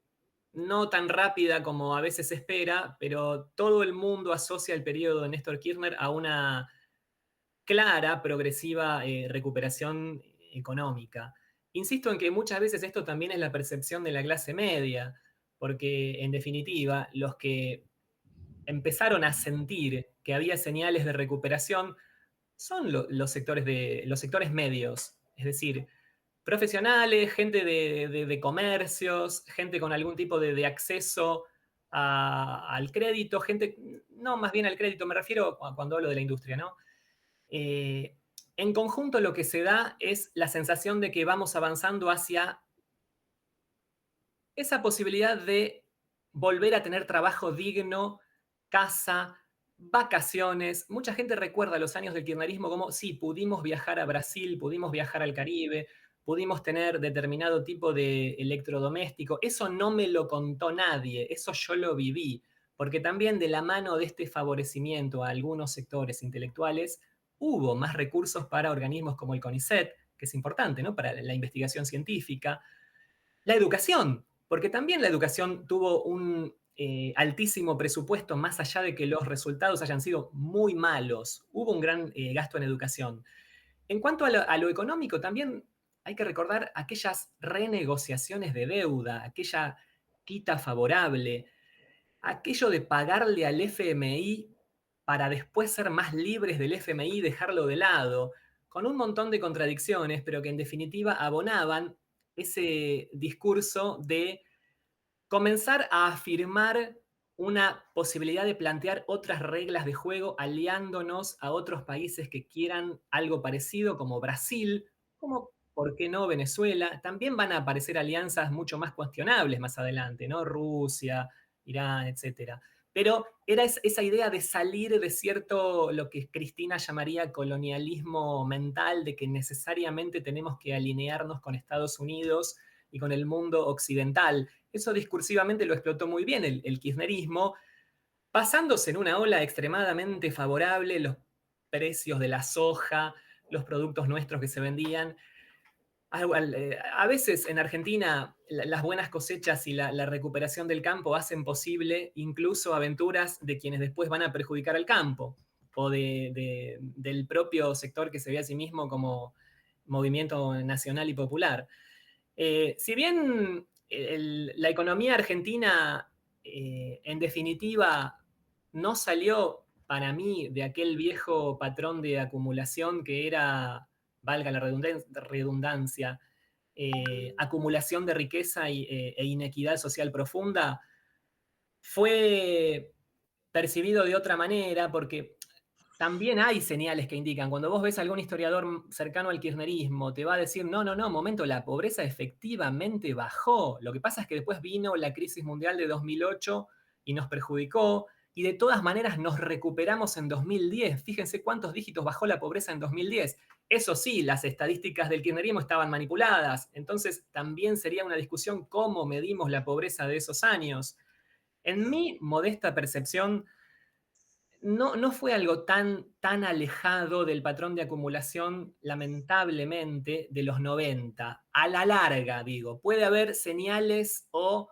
no tan rápida como a veces se espera, pero todo el mundo asocia el periodo de Néstor Kirchner a una clara, progresiva recuperación económica. Insisto en que muchas veces esto también es la percepción de la clase media, porque en definitiva los que empezaron a sentir que había señales de recuperación son los sectores medios, es decir, profesionales, gente de comercios, gente con algún tipo de acceso al crédito, gente, no más bien al crédito, me refiero cuando hablo de la industria, ¿no? Eh, en conjunto lo que se da es la sensación de que vamos avanzando hacia esa posibilidad de volver a tener trabajo digno, casa, vacaciones. Mucha gente recuerda los años del kirchnerismo como, sí, pudimos viajar a Brasil, pudimos viajar al Caribe, pudimos tener determinado tipo de electrodoméstico. Eso no me lo contó nadie, eso yo lo viví, porque también de la mano de este favorecimiento a algunos sectores intelectuales, hubo más recursos para organismos como el CONICET, que es importante, ¿no? Para la investigación científica, la educación, porque también la educación tuvo un altísimo presupuesto, más allá de que los resultados hayan sido muy malos. Hubo un gran gasto en educación. En cuanto a lo económico, también hay que recordar aquellas renegociaciones de deuda, aquella quita favorable, aquello de pagarle al FMI para después ser más libres del FMI y dejarlo de lado, con un montón de contradicciones, pero que en definitiva abonaban ese discurso de comenzar a afirmar una posibilidad de plantear otras reglas de juego aliándonos a otros países que quieran algo parecido, como Brasil, como, ¿por qué no, Venezuela? También van a aparecer alianzas mucho más cuestionables más adelante, ¿no? Rusia, Irán, etcétera. Pero era esa idea de salir de cierto, lo que Cristina llamaría colonialismo mental, de que necesariamente tenemos que alinearnos con Estados Unidos y con el mundo occidental. Eso discursivamente lo explotó muy bien el kirchnerismo, pasándose en una ola extremadamente favorable, los precios de la soja, los productos nuestros que se vendían. A veces en Argentina las buenas cosechas y la recuperación del campo hacen posible incluso aventuras de quienes después van a perjudicar al campo o del propio sector que se ve a sí mismo como movimiento nacional y popular. Si bien la economía argentina, en definitiva, no salió para mí de aquel viejo patrón de acumulación que era, valga la redundancia, acumulación de riqueza e inequidad social profunda, fue percibido de otra manera porque también hay señales que indican, cuando vos ves a algún historiador cercano al kirchnerismo, te va a decir, no, no, no, momento, la pobreza efectivamente bajó. Lo que pasa es que después vino la crisis mundial de 2008 y nos perjudicó, y de todas maneras nos recuperamos en 2010. Fíjense cuántos dígitos bajó la pobreza en 2010. Eso sí, las estadísticas del kirchnerismo estaban manipuladas, entonces también sería una discusión cómo medimos la pobreza de esos años. En mi modesta percepción, no fue algo tan alejado del patrón de acumulación, lamentablemente, de los 90. A la larga, digo, puede haber señales o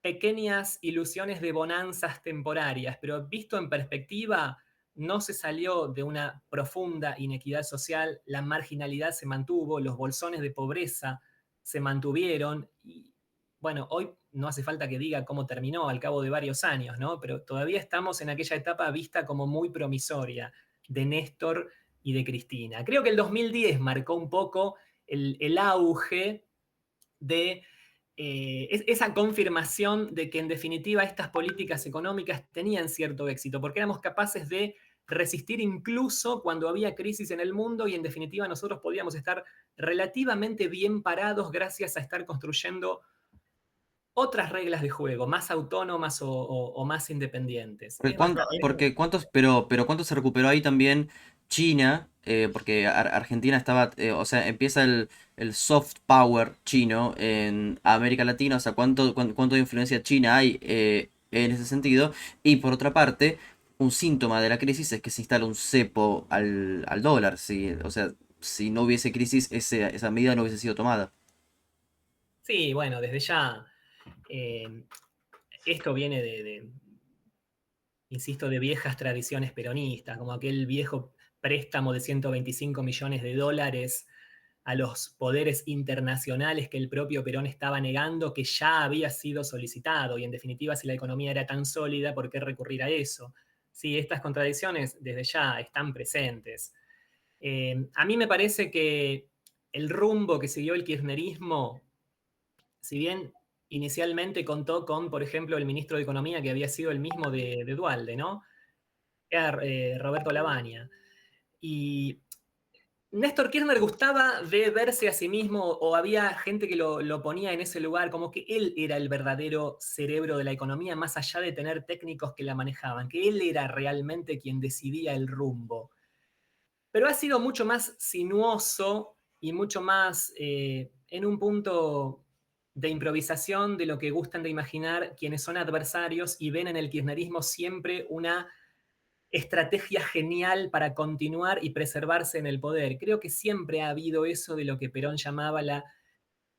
pequeñas ilusiones de bonanzas temporarias, pero visto en perspectiva, no se salió de una profunda inequidad social, la marginalidad se mantuvo, los bolsones de pobreza se mantuvieron y bueno, hoy no hace falta que diga cómo terminó al cabo de varios años, ¿no? Pero todavía estamos en aquella etapa vista como muy promisoria de Néstor y de Cristina. Creo que el 2010 marcó un poco el auge de esa confirmación de que en definitiva estas políticas económicas tenían cierto éxito, porque éramos capaces de resistir incluso cuando había crisis en el mundo y en definitiva nosotros podíamos estar relativamente bien parados gracias a estar construyendo otras reglas de juego, más autónomas o más independientes. Porque, Es básicamente... pero ¿cuánto se recuperó ahí también China? Porque Argentina estaba, o sea, empieza el soft power chino en América Latina, o sea, cuánto de influencia china hay en ese sentido. Y por otra parte, un síntoma de la crisis es que se instala un cepo al dólar, ¿sí? O sea, si no hubiese crisis, esa medida no hubiese sido tomada. Sí, bueno, desde ya eh, esto viene insisto, de viejas tradiciones peronistas, como aquel viejo préstamo de 125 millones de dólares a los poderes internacionales que el propio Perón estaba negando, que ya había sido solicitado. Y en definitiva, si la economía era tan sólida, ¿por qué recurrir a eso? Sí, estas contradicciones desde ya están presentes. A mí me parece que el rumbo que siguió el kirchnerismo, si bien inicialmente contó con, por ejemplo, el ministro de Economía, que había sido el mismo de Dualde, ¿no? Era Roberto Lavagna. Y Néstor Kirchner gustaba de verse a sí mismo, o había gente que lo ponía en ese lugar, como que él era el verdadero cerebro de la economía, más allá de tener técnicos que la manejaban, que él era realmente quien decidía el rumbo. Pero ha sido mucho más sinuoso y mucho más en un punto de improvisación de lo que gustan de imaginar quienes son adversarios y ven en el kirchnerismo siempre una estrategia genial para continuar y preservarse en el poder. Creo que siempre ha habido eso de lo que Perón llamaba la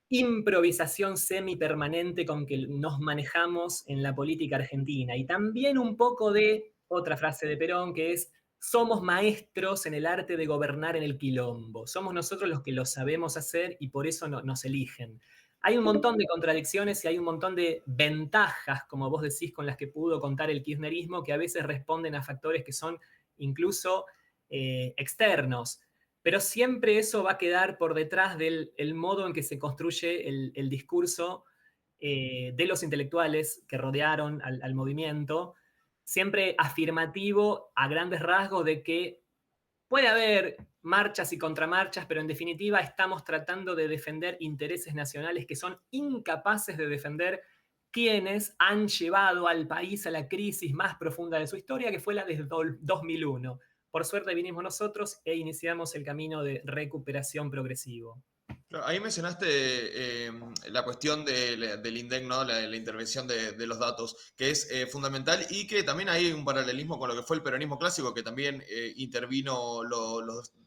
improvisación semipermanente con que nos manejamos en la política argentina. Y también un poco de otra frase de Perón que es, somos maestros en el arte de gobernar en el quilombo. Somos nosotros los que lo sabemos hacer y por eso nos eligen. Hay un montón de contradicciones y hay un montón de ventajas, como vos decís, con las que pudo contar el kirchnerismo, que a veces responden a factores que son incluso externos, pero siempre eso va a quedar por detrás del el modo en que se construye el discurso de los intelectuales que rodearon al movimiento, siempre afirmativo a grandes rasgos de que puede haber marchas y contramarchas, pero en definitiva estamos tratando de defender intereses nacionales que son incapaces de defender quienes han llevado al país a la crisis más profunda de su historia, que fue la de 2001. Por suerte vinimos nosotros e iniciamos el camino de recuperación progresivo. Claro, ahí mencionaste la cuestión del INDEC, ¿no? La intervención de los datos, que es fundamental y que también hay un paralelismo con lo que fue el peronismo clásico, que también intervino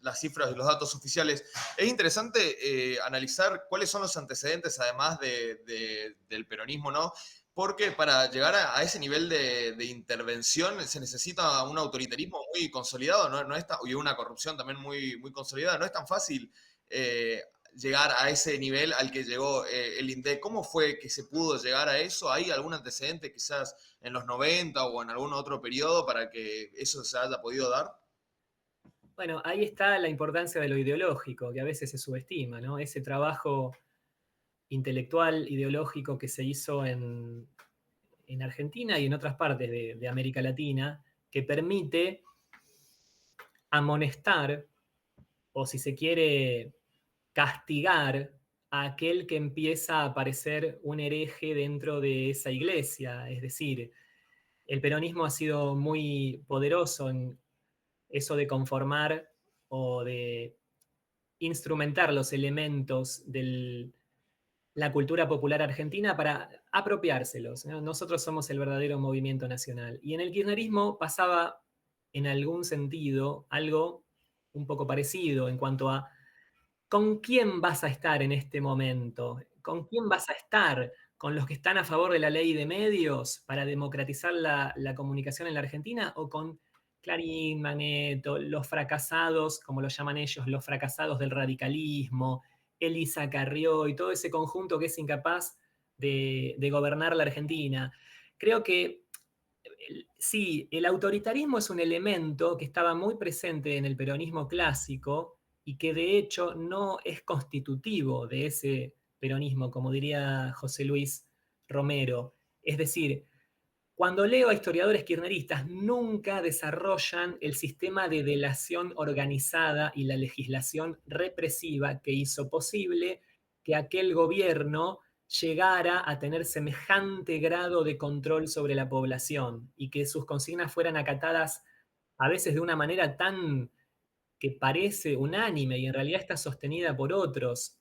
las cifras de los datos oficiales. Es interesante analizar cuáles son los antecedentes, además del peronismo, ¿no? Porque para llegar a ese nivel de intervención se necesita un autoritarismo muy consolidado, ¿no? Y una corrupción también muy consolidada. No es tan fácil llegar a ese nivel al que llegó el INDEC? ¿Cómo fue que se pudo llegar a eso? ¿Hay algún antecedente quizás en los 90 o en algún otro periodo para que eso se haya podido dar? Bueno, ahí está la importancia de lo ideológico, que a veces se subestima, ¿no? Ese trabajo intelectual, ideológico que se hizo en Argentina y en otras partes de América Latina, que permite amonestar, o si se quiere, castigar a aquel que empieza a parecer un hereje dentro de esa iglesia. Es decir, el peronismo ha sido muy poderoso en eso de conformar o de instrumentar los elementos de la cultura popular argentina para apropiárselos, ¿no? Nosotros somos el verdadero movimiento nacional. Y en el kirchnerismo pasaba en algún sentido algo un poco parecido en cuanto a ¿con quién vas a estar en este momento? ¿Con quién vas a estar? ¿Con los que están a favor de la ley de medios para democratizar la comunicación en la Argentina? ¿O con Clarín, Maneto, los fracasados, como lo llaman ellos, los fracasados del radicalismo, Elisa Carrió y todo ese conjunto que es incapaz de gobernar la Argentina? Creo que sí, el autoritarismo es un elemento que estaba muy presente en el peronismo clásico y que de hecho no es constitutivo de ese peronismo, como diría José Luis Romero. Es decir, cuando leo a historiadores kirchneristas, nunca desarrollan el sistema de delación organizada y la legislación represiva que hizo posible que aquel gobierno llegara a tener semejante grado de control sobre la población y que sus consignas fueran acatadas a veces de una manera tan que parece unánime y en realidad está sostenida por otros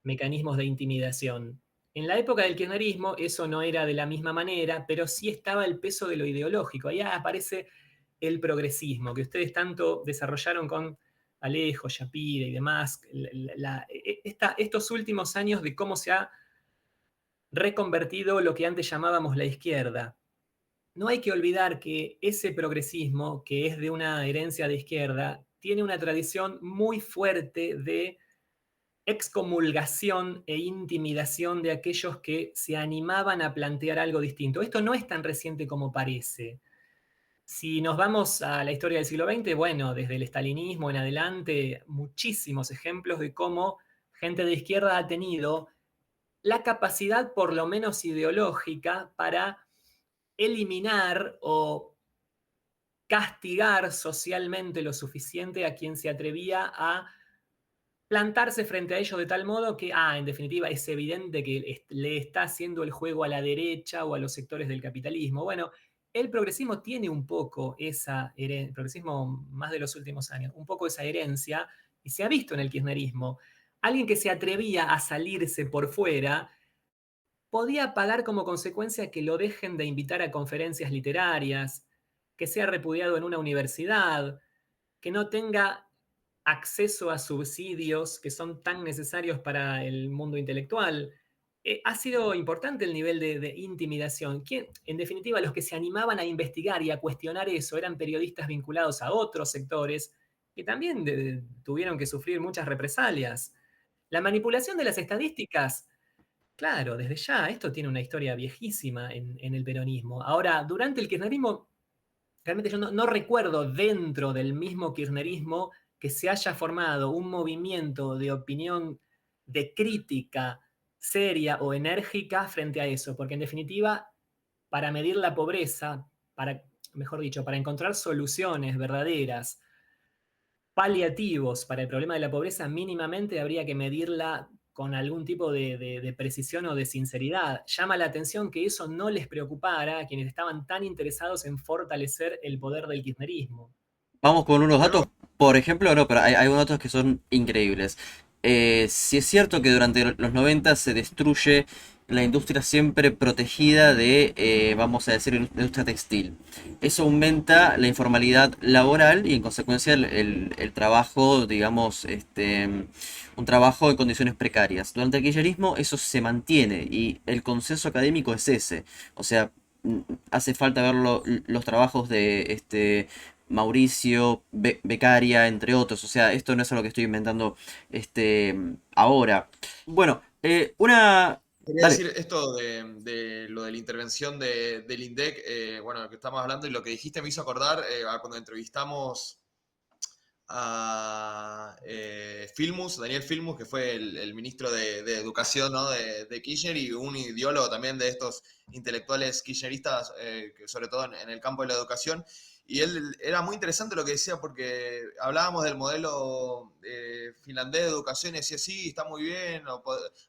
mecanismos de intimidación. En la época del kirchnerismo eso no era de la misma manera, pero sí estaba el peso de lo ideológico. Ahí aparece el progresismo, que ustedes tanto desarrollaron con Alejo, Yapira y demás, estos últimos años de cómo se ha reconvertido lo que antes llamábamos la izquierda. No hay que olvidar que ese progresismo, que es de una herencia de izquierda, tiene una tradición muy fuerte de excomulgación e intimidación de aquellos que se animaban a plantear algo distinto. Esto no es tan reciente como parece. Si nos vamos a la historia del siglo XX, bueno, desde el estalinismo en adelante, muchísimos ejemplos de cómo gente de izquierda ha tenido la capacidad, por lo menos ideológica, para eliminar o castigar socialmente lo suficiente a quien se atrevía a plantarse frente a ellos de tal modo que, en definitiva, es evidente que le está haciendo el juego a la derecha o a los sectores del capitalismo. Bueno, el progresismo tiene un poco esa herencia, el progresismo más de los últimos años, un poco esa herencia, y se ha visto en el kirchnerismo. Alguien que se atrevía a salirse por fuera podía pagar como consecuencia que lo dejen de invitar a conferencias literarias, que sea repudiado en una universidad, que no tenga acceso a subsidios que son tan necesarios para el mundo intelectual. Ha sido importante el nivel de intimidación. En definitiva, los que se animaban a investigar y a cuestionar eso eran periodistas vinculados a otros sectores que también tuvieron que sufrir muchas represalias. La manipulación de las estadísticas, claro, desde ya, esto tiene una historia viejísima en el peronismo. Ahora, durante el kirchnerismo, realmente yo no recuerdo dentro del mismo kirchnerismo que se haya formado un movimiento de opinión, de crítica seria o enérgica frente a eso, porque en definitiva, para medir la pobreza, mejor dicho, para encontrar soluciones verdaderas, paliativos para el problema de la pobreza, mínimamente habría que medirla con algún tipo de precisión o de sinceridad. Llama la atención que eso no les preocupara a quienes estaban tan interesados en fortalecer el poder del kirchnerismo. Vamos con unos Bueno, datos, por ejemplo, no, pero hay unos datos que son increíbles. Si es cierto que durante los 90 se destruye la industria siempre protegida de, vamos a decir, industria textil. Eso aumenta la informalidad laboral y en consecuencia el trabajo, digamos, un trabajo en condiciones precarias. Durante el kirchnerismo eso se mantiene y el consenso académico es ese. O sea, hace falta ver los trabajos de Mauricio, Beccaria, entre otros. O sea, esto no es algo que estoy inventando ahora. Bueno, Quería Dale. decir esto de lo de la intervención del INDEC, bueno, lo que estamos hablando y lo que dijiste me hizo acordar a cuando entrevistamos a Filmus, Daniel Filmus, que fue el ministro de Educación, ¿no? de Kirchner y un ideólogo también de estos intelectuales kirchneristas, que sobre todo en el campo de la educación. Y él era muy interesante lo que decía porque hablábamos del modelo finlandés de educación y decía, sí, está muy bien,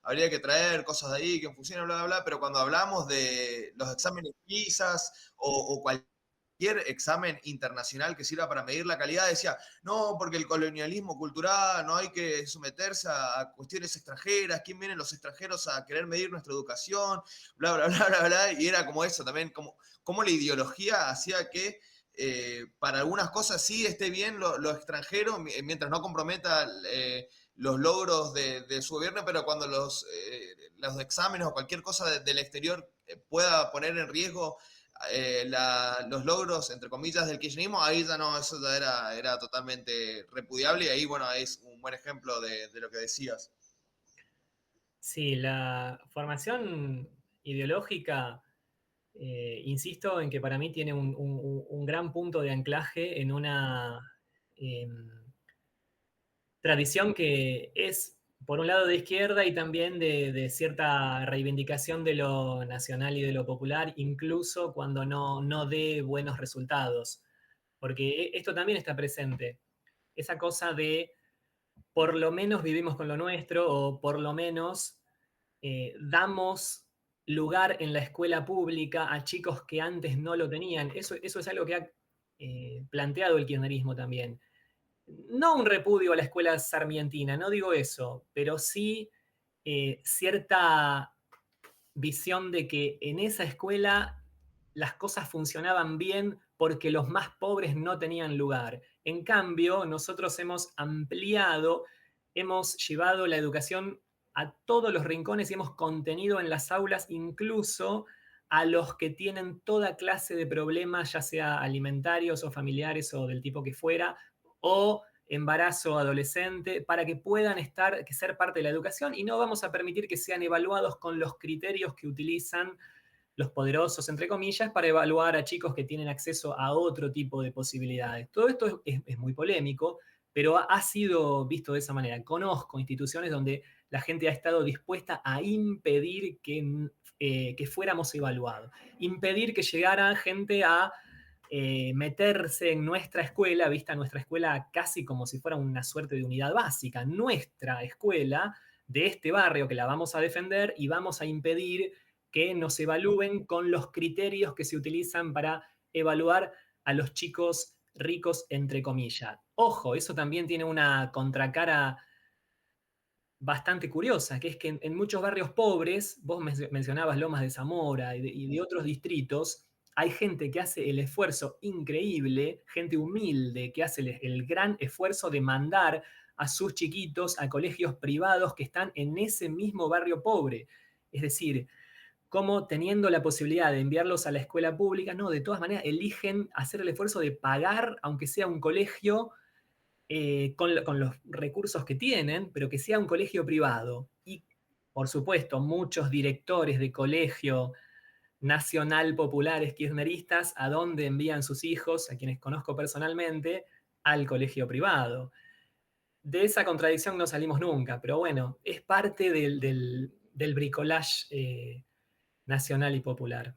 habría que traer cosas de ahí que funcionen, bla, bla, bla, pero cuando hablamos de los exámenes PISA o cualquier examen internacional que sirva para medir la calidad, decía, no, porque el colonialismo cultural, no hay que someterse a cuestiones extranjeras, ¿quién vienen los extranjeros a querer medir nuestra educación? Bla, bla, bla, bla, bla, y era como eso también, como la ideología hacía que para algunas cosas sí esté bien lo extranjero, mientras no comprometa los logros de su gobierno, pero cuando los exámenes o cualquier cosa del exterior pueda poner en riesgo los logros, entre comillas, del kirchnerismo, ahí ya no, eso ya era totalmente repudiable y ahí, bueno, es un buen ejemplo de lo que decías. Sí, la formación ideológica, insisto en que para mí tiene un gran punto de anclaje en una em, tradición que es, por un lado, de izquierda y también de cierta reivindicación de lo nacional y de lo popular, incluso cuando no dé buenos resultados. Porque esto también está presente. Esa cosa de por lo menos vivimos con lo nuestro o por lo menos damos lugar en la escuela pública a chicos que antes no lo tenían. Eso es algo que ha planteado el kirchnerismo también. No un repudio a la escuela sarmientina, no digo eso, pero sí cierta visión de que en esa escuela las cosas funcionaban bien porque los más pobres no tenían lugar. En cambio, nosotros hemos ampliado, hemos llevado la educación a todos los rincones y hemos contenido en las aulas incluso a los que tienen toda clase de problemas, ya sea alimentarios o familiares o del tipo que fuera, o embarazo adolescente, para que puedan que ser parte de la educación y no vamos a permitir que sean evaluados con los criterios que utilizan los poderosos, entre comillas, para evaluar a chicos que tienen acceso a otro tipo de posibilidades. Todo esto es muy polémico, pero ha sido visto de esa manera. Conozco instituciones donde la gente ha estado dispuesta a impedir que fuéramos evaluados, impedir que llegara gente a meterse en nuestra escuela, vista nuestra escuela casi como si fuera una suerte de unidad básica, nuestra escuela de este barrio que la vamos a defender y vamos a impedir que nos evalúen con los criterios que se utilizan para evaluar a los chicos ricos, entre comillas. Ojo, eso también tiene una contracara bastante curiosa, que es que en muchos barrios pobres, vos mencionabas Lomas de Zamora y de otros distritos, hay gente que hace el esfuerzo increíble, gente humilde, que hace el gran esfuerzo de mandar a sus chiquitos a colegios privados que están en ese mismo barrio pobre. Es decir, como teniendo la posibilidad de enviarlos a la escuela pública, no, de todas maneras eligen hacer el esfuerzo de pagar, aunque sea un colegio con los recursos que tienen, pero que sea un colegio privado. Y, por supuesto, muchos directores de colegio nacional populares kirchneristas, ¿a dónde envían sus hijos, a quienes conozco personalmente? Al colegio privado. De esa contradicción no salimos nunca, pero bueno, es parte del bricolage nacional y popular.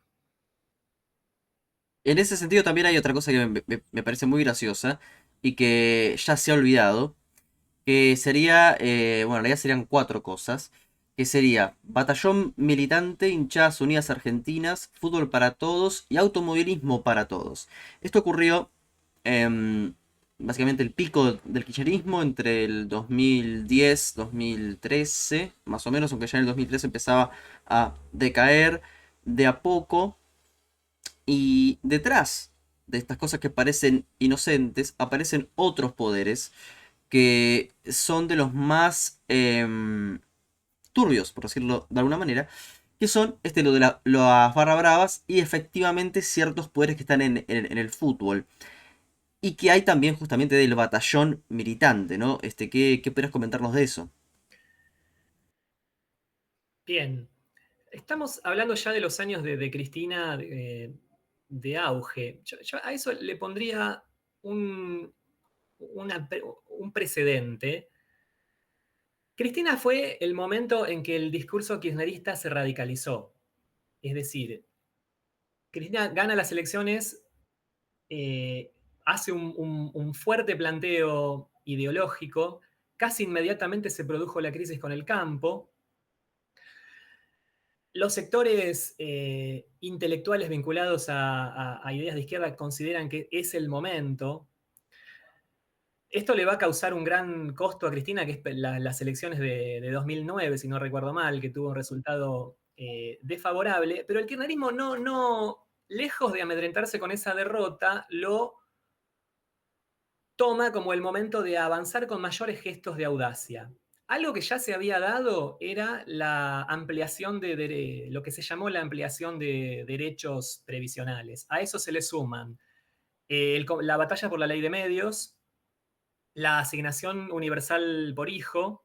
En ese sentido también hay otra cosa que me parece muy graciosa y que ya se ha olvidado, que sería, bueno, en realidad serían cuatro cosas, que sería Batallón Militante, Hinchadas Unidas Argentinas, Fútbol para Todos y Automovilismo para Todos. Esto ocurrió, básicamente el pico del kirchnerismo entre el 2010-2013, más o menos, aunque ya en el 2013 empezaba a decaer de a poco. Y detrás de estas cosas que parecen inocentes, aparecen otros poderes que son de los más turbios, por decirlo de alguna manera, que son lo de las barra bravas y efectivamente ciertos poderes que están en el fútbol. y que hay también justamente del batallón militante, ¿no? ¿Qué podrías comentarnos de eso? Bien, estamos hablando ya de los años de Cristina de auge. Yo a eso le pondría un, un precedente. Cristina fue el momento en que el discurso kirchnerista se radicalizó. Es decir, Cristina gana las elecciones, eh, hace un fuerte planteo ideológico, casi inmediatamente se produjo la crisis con el campo. Los sectores intelectuales vinculados a ideas de izquierda consideran que es el momento. Esto le va a causar un gran costo a Cristina, que es las elecciones de 2009, si no recuerdo mal, que tuvo un resultado desfavorable, pero el kirchnerismo lejos de amedrentarse con esa derrota, lo toma como el momento de avanzar con mayores gestos de audacia. Algo que ya se había dado era la ampliación de lo que se llamó la ampliación de derechos previsionales. A eso se le suman la batalla por la ley de medios, la asignación universal por hijo,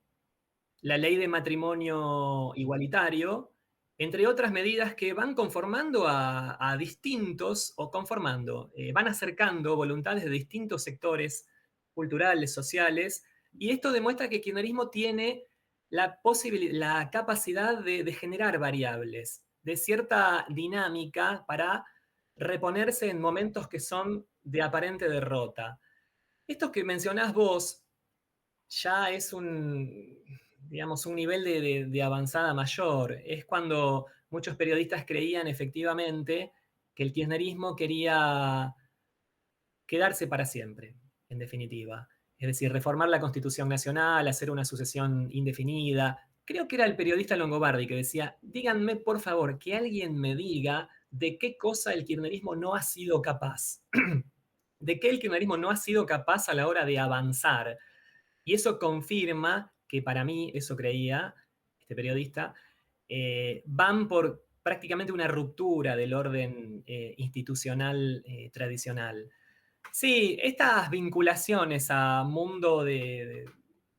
la ley de matrimonio igualitario, entre otras medidas que van conformando a distintos, o conformando, van acercando voluntades de distintos sectores culturales, sociales, y esto demuestra que el kirchnerismo tiene la capacidad de generar variables, de cierta dinámica para reponerse en momentos que son de aparente derrota. Esto que mencionás vos ya es digamos, un nivel de avanzada mayor. Es cuando muchos periodistas creían efectivamente que el kirchnerismo quería quedarse para siempre, en definitiva. Es decir, reformar la Constitución Nacional, hacer una sucesión indefinida. Creo que era el periodista Longobardi que decía, díganme por favor, que alguien me diga de qué cosa el kirchnerismo no ha sido capaz. De qué el kirchnerismo no ha sido capaz a la hora de avanzar. Y eso confirma que para mí, eso creía este periodista, van por prácticamente una ruptura del orden institucional tradicional. Sí, estas vinculaciones a mundo de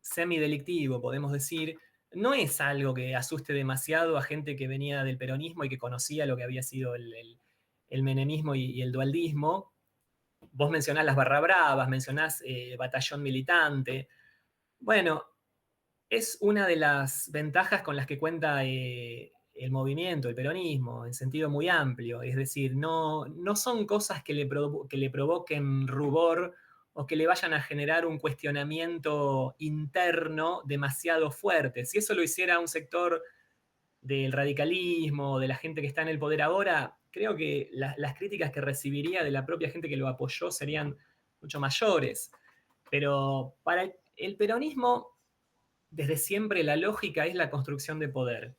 semidelictivo, podemos decir, no es algo que asuste demasiado a gente que venía del peronismo y que conocía lo que había sido el menemismo y el dualdismo. Vos mencionás las barra bravas, mencionás batallón militante. Bueno, es una de las ventajas con las que cuenta el movimiento, el peronismo, en sentido muy amplio. Es decir, no son cosas que le provoquen rubor o que le vayan a generar un cuestionamiento interno demasiado fuerte. Si eso lo hiciera un sector del radicalismo, de la gente que está en el poder ahora, creo que las críticas que recibiría de la propia gente que lo apoyó serían mucho mayores. Pero para el peronismo desde siempre la lógica es la construcción de poder,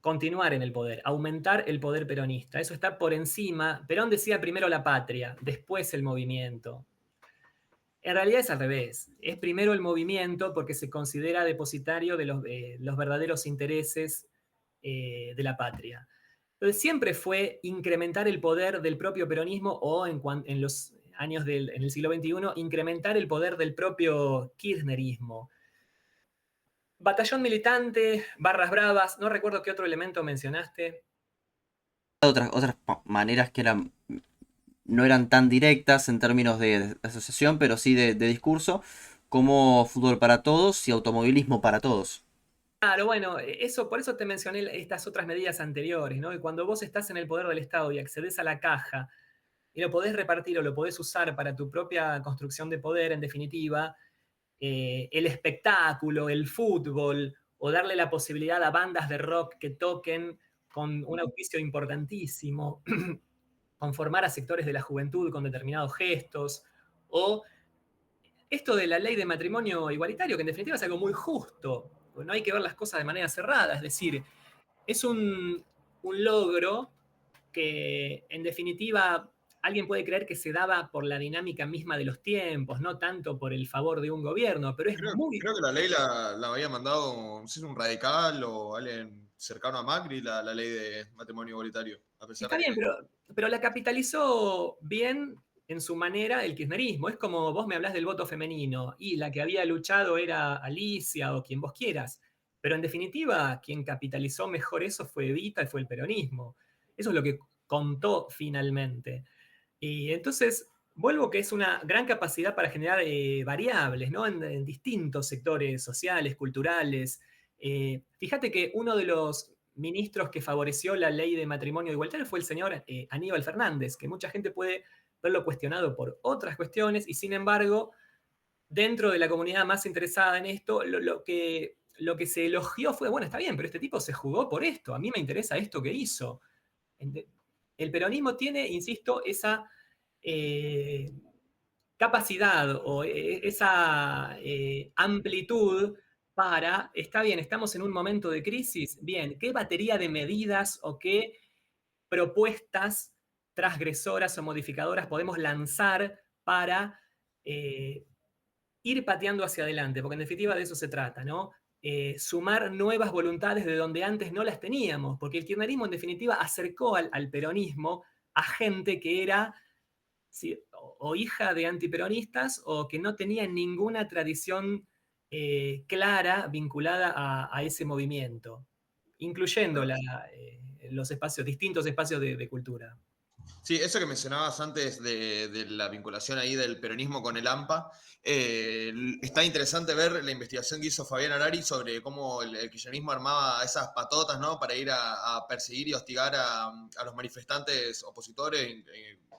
continuar en el poder, aumentar el poder peronista. Eso está por encima. Perón decía primero la patria, después el movimiento. En realidad es al revés. Es primero el movimiento porque se considera depositario de los verdaderos intereses de la patria. Entonces siempre fue incrementar el poder del propio peronismo o en los años en el siglo XXI, incrementar el poder del propio kirchnerismo. Batallón militante, barras bravas, no recuerdo qué otro elemento mencionaste. Otras maneras que no eran tan directas en términos de asociación, pero sí de discurso, como fútbol para todos y automovilismo para todos. Claro, bueno, eso, por eso te mencioné estas otras medidas anteriores, ¿no? Y cuando vos estás en el poder del Estado y accedes a la caja y lo podés repartir o lo podés usar para tu propia construcción de poder, en definitiva, el espectáculo, el fútbol, o darle la posibilidad a bandas de rock que toquen con un auspicio importantísimo, conformar a sectores de la juventud con determinados gestos, o esto de la ley de matrimonio igualitario, que en definitiva es algo muy justo, no hay que ver las cosas de manera cerrada, es decir, es un logro que en definitiva alguien puede creer que se daba por la dinámica misma de los tiempos, no tanto por el favor de un gobierno, pero es muy... Creo que la ley la había mandado, no sé si es un radical o alguien cercano a Macri, la ley de matrimonio igualitario. A pesar Está de bien, que. pero la capitalizó bien en su manera el kirchnerismo. Es como vos me hablás del voto femenino y la que había luchado era Alicia o quien vos quieras. Pero en definitiva, quien capitalizó mejor eso fue Evita y fue el peronismo. Eso es lo que contó finalmente. Y entonces, vuelvo que es una gran capacidad para generar variables, ¿no? En distintos sectores sociales, culturales. Fíjate que uno de los ministros que favoreció la ley de matrimonio igualitario fue el señor Aníbal Fernández, que mucha gente puede verlo cuestionado por otras cuestiones, y sin embargo, dentro de la comunidad más interesada en esto, lo que se elogió fue, bueno, está bien, pero este tipo se jugó por esto, a mí me interesa esto que hizo. El peronismo tiene, insisto, esa eh, capacidad o esa amplitud para, está bien, estamos en un momento de crisis, bien, ¿qué batería de medidas o qué propuestas transgresoras o modificadoras podemos lanzar para ir pateando hacia adelante? Porque en definitiva de eso se trata, ¿no? Sumar nuevas voluntades de donde antes no las teníamos, porque el kirchnerismo en definitiva acercó al peronismo a gente que era sí, o hija de antiperonistas o que no tenía ninguna tradición clara vinculada a ese movimiento, incluyendo los espacios, distintos espacios de cultura. Sí, eso que mencionabas antes de la vinculación ahí del peronismo con el AMPA, está interesante ver la investigación que hizo Fabián Arari sobre cómo el kirchnerismo armaba esas patotas, ¿no? Para ir a perseguir y hostigar a los manifestantes opositores,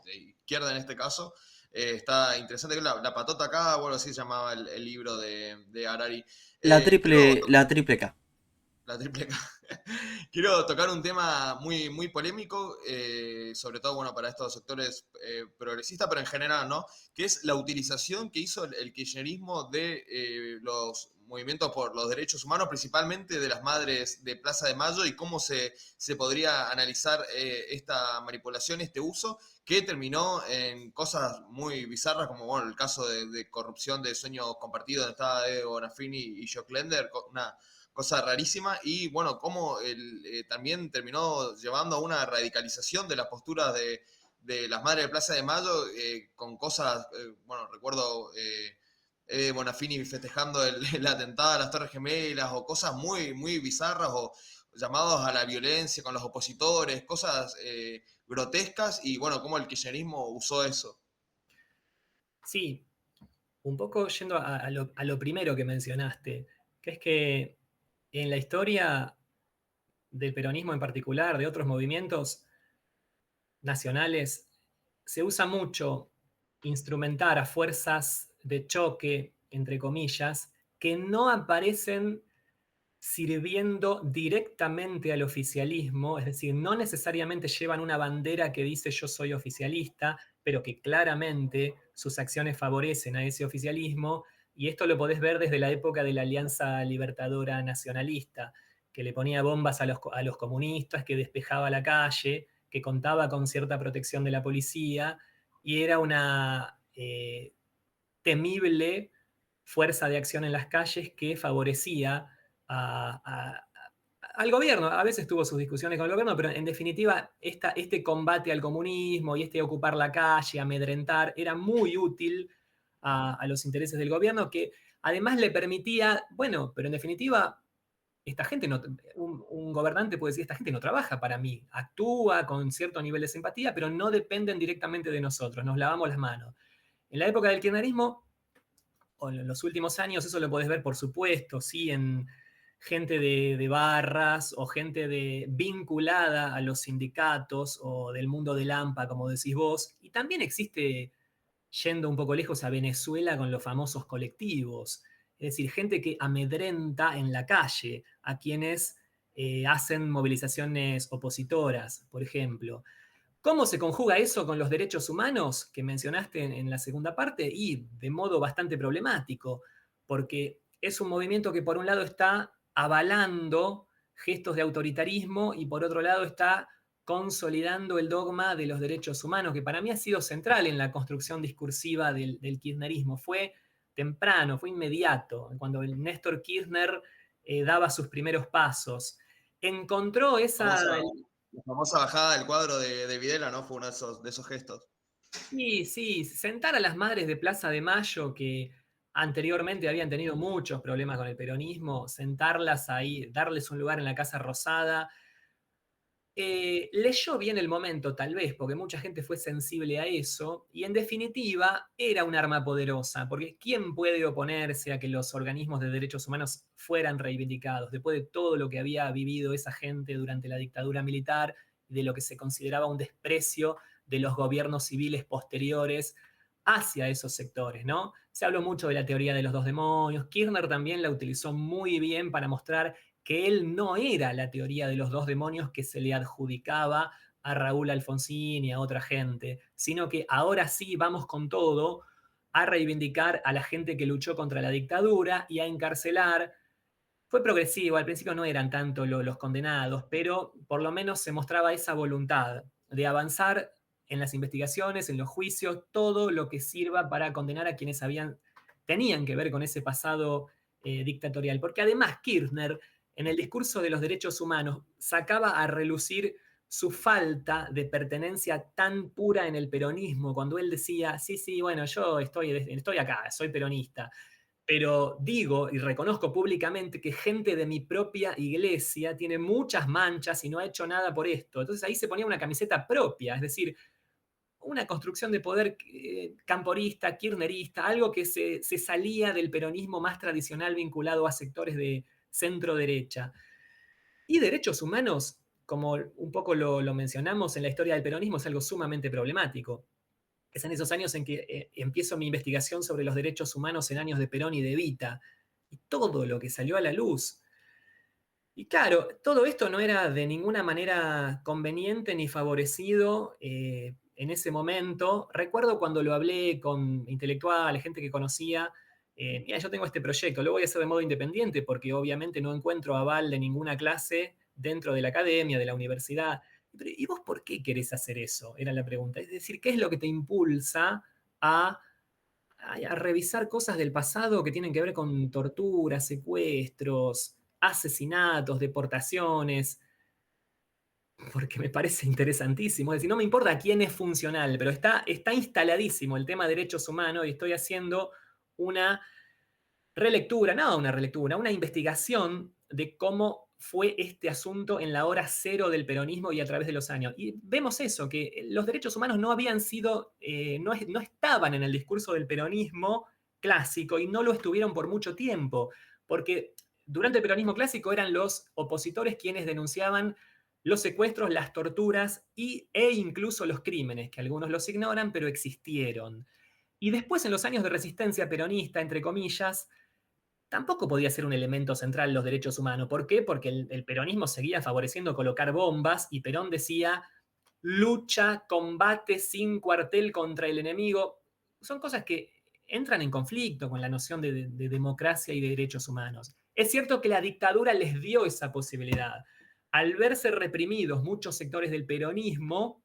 de izquierda en este caso. Está interesante que la patota acá, bueno, así se llamaba el libro de Arari. Quiero La triple K. la triple K. Quiero tocar un tema muy polémico, sobre todo bueno, para estos sectores progresistas, pero en general, ¿no? Que es la utilización que hizo el kirchnerismo de los movimientos por los derechos humanos, principalmente de las madres de Plaza de Mayo, y cómo se podría analizar esta manipulación, este uso, que terminó en cosas muy bizarras, como bueno, el caso de corrupción de Sueño Compartido, donde estaba Edo Bonafini y Jock Lender, una cosa rarísima, y bueno, cómo también terminó llevando a una radicalización de las posturas de las madres de Plaza de Mayo, con cosas, bueno, recuerdo Bonafini festejando el atentado a las Torres Gemelas, o cosas muy bizarras, o llamados a la violencia con los opositores, cosas grotescas, y bueno, cómo el kirchnerismo usó eso. Sí, un poco yendo a lo primero que mencionaste, que es que en la historia del peronismo en particular, de otros movimientos nacionales, se usa mucho instrumentar a fuerzas de choque, entre comillas, que no aparecen sirviendo directamente al oficialismo, es decir, no necesariamente llevan una bandera que dice yo soy oficialista, pero que claramente sus acciones favorecen a ese oficialismo, y esto lo podés ver desde la época de la Alianza Libertadora Nacionalista, que le ponía bombas a los comunistas, que despejaba la calle, que contaba con cierta protección de la policía, y era una temible fuerza de acción en las calles que favorecía a, a, al gobierno. A veces tuvo sus discusiones con el gobierno, pero en definitiva este combate al comunismo y este ocupar la calle, amedrentar, era muy útil a los intereses del gobierno, que además le permitía, bueno, pero en definitiva, esta gente no, un gobernante puede decir, esta gente no trabaja para mí, actúa con cierto nivel de simpatía, pero no dependen directamente de nosotros, nos lavamos las manos. En la época del kirchnerismo, o en los últimos años, eso lo podés ver, por supuesto, sí, en gente de barras o gente vinculada a los sindicatos o del mundo del AMPA, como decís vos. Y también existe, yendo un poco lejos, a Venezuela con los famosos colectivos. Es decir, gente que amedrenta en la calle a quienes hacen movilizaciones opositoras, por ejemplo. ¿Cómo se conjuga eso con los derechos humanos que mencionaste en la segunda parte? Y de modo bastante problemático, porque es un movimiento que por un lado está avalando gestos de autoritarismo y por otro lado está consolidando el dogma de los derechos humanos, que para mí ha sido central en la construcción discursiva del kirchnerismo. Fue temprano, fue inmediato, cuando el Néstor Kirchner daba sus primeros pasos. Encontró esa, La famosa bajada del cuadro de Videla, ¿no? Fue uno de esos gestos. Sí, sí, sentar a las madres de Plaza de Mayo que anteriormente habían tenido muchos problemas con el peronismo, sentarlas ahí, darles un lugar en la Casa Rosada. Leyó bien el momento, tal vez, porque mucha gente fue sensible a eso, y en definitiva era un arma poderosa, porque ¿quién puede oponerse a que los organismos de derechos humanos fueran reivindicados después de todo lo que había vivido esa gente durante la dictadura militar y de lo que se consideraba un desprecio de los gobiernos civiles posteriores hacia esos sectores, ¿no? Se habló mucho de la teoría de los dos demonios, Kirchner también la utilizó muy bien para mostrar que él no era la teoría de los dos demonios que se le adjudicaba a Raúl Alfonsín y a otra gente, sino que ahora sí vamos con todo a reivindicar a la gente que luchó contra la dictadura y a encarcelar. Fue progresivo, al principio no eran tanto los condenados, pero por lo menos se mostraba esa voluntad de avanzar en las investigaciones, en los juicios, todo lo que sirva para condenar a quienes tenían que ver con ese pasado dictatorial. Porque además Kirchner, en el discurso de los derechos humanos, sacaba a relucir su falta de pertenencia tan pura en el peronismo, cuando él decía, sí, sí, bueno, yo estoy acá, soy peronista, pero digo y reconozco públicamente que gente de mi propia iglesia tiene muchas manchas y no ha hecho nada por esto. Entonces ahí se ponía una camiseta propia, es decir, una construcción de poder camporista, kirchnerista, algo que se salía del peronismo más tradicional vinculado a sectores de centro derecha. Y derechos humanos, como un poco lo mencionamos en la historia del peronismo, es algo sumamente problemático. Es en esos años en que empiezo mi investigación sobre los derechos humanos en años de Perón y de Evita, y todo lo que salió a la luz. Y claro, todo esto no era de ninguna manera conveniente ni favorecido en ese momento. Recuerdo cuando lo hablé con intelectuales, gente que conocía, mira, yo tengo este proyecto, lo voy a hacer de modo independiente porque obviamente no encuentro aval de ninguna clase dentro de la academia, de la universidad. Pero, ¿y vos por qué querés hacer eso? Era la pregunta. Es decir, ¿qué es lo que te impulsa a revisar cosas del pasado que tienen que ver con torturas, secuestros, asesinatos, deportaciones? Porque me parece interesantísimo. Es decir, no me importa quién es funcional, pero está instaladísimo el tema de derechos humanos y estoy haciendo una relectura, no una relectura, una investigación de cómo fue este asunto en la hora cero del peronismo y a través de los años. Y vemos eso, que los derechos humanos no habían sido, no estaban en el discurso del peronismo clásico y no lo estuvieron por mucho tiempo, porque durante el peronismo clásico eran los opositores quienes denunciaban los secuestros, las torturas e incluso los crímenes, que algunos los ignoran, pero existieron. Y después, en los años de resistencia peronista, entre comillas, tampoco podía ser un elemento central los derechos humanos. ¿Por qué? Porque el peronismo seguía favoreciendo colocar bombas y Perón decía lucha, combate sin cuartel contra el enemigo. Son cosas que entran en conflicto con la noción de democracia y de derechos humanos. Es cierto que la dictadura les dio esa posibilidad. Al verse reprimidos muchos sectores del peronismo,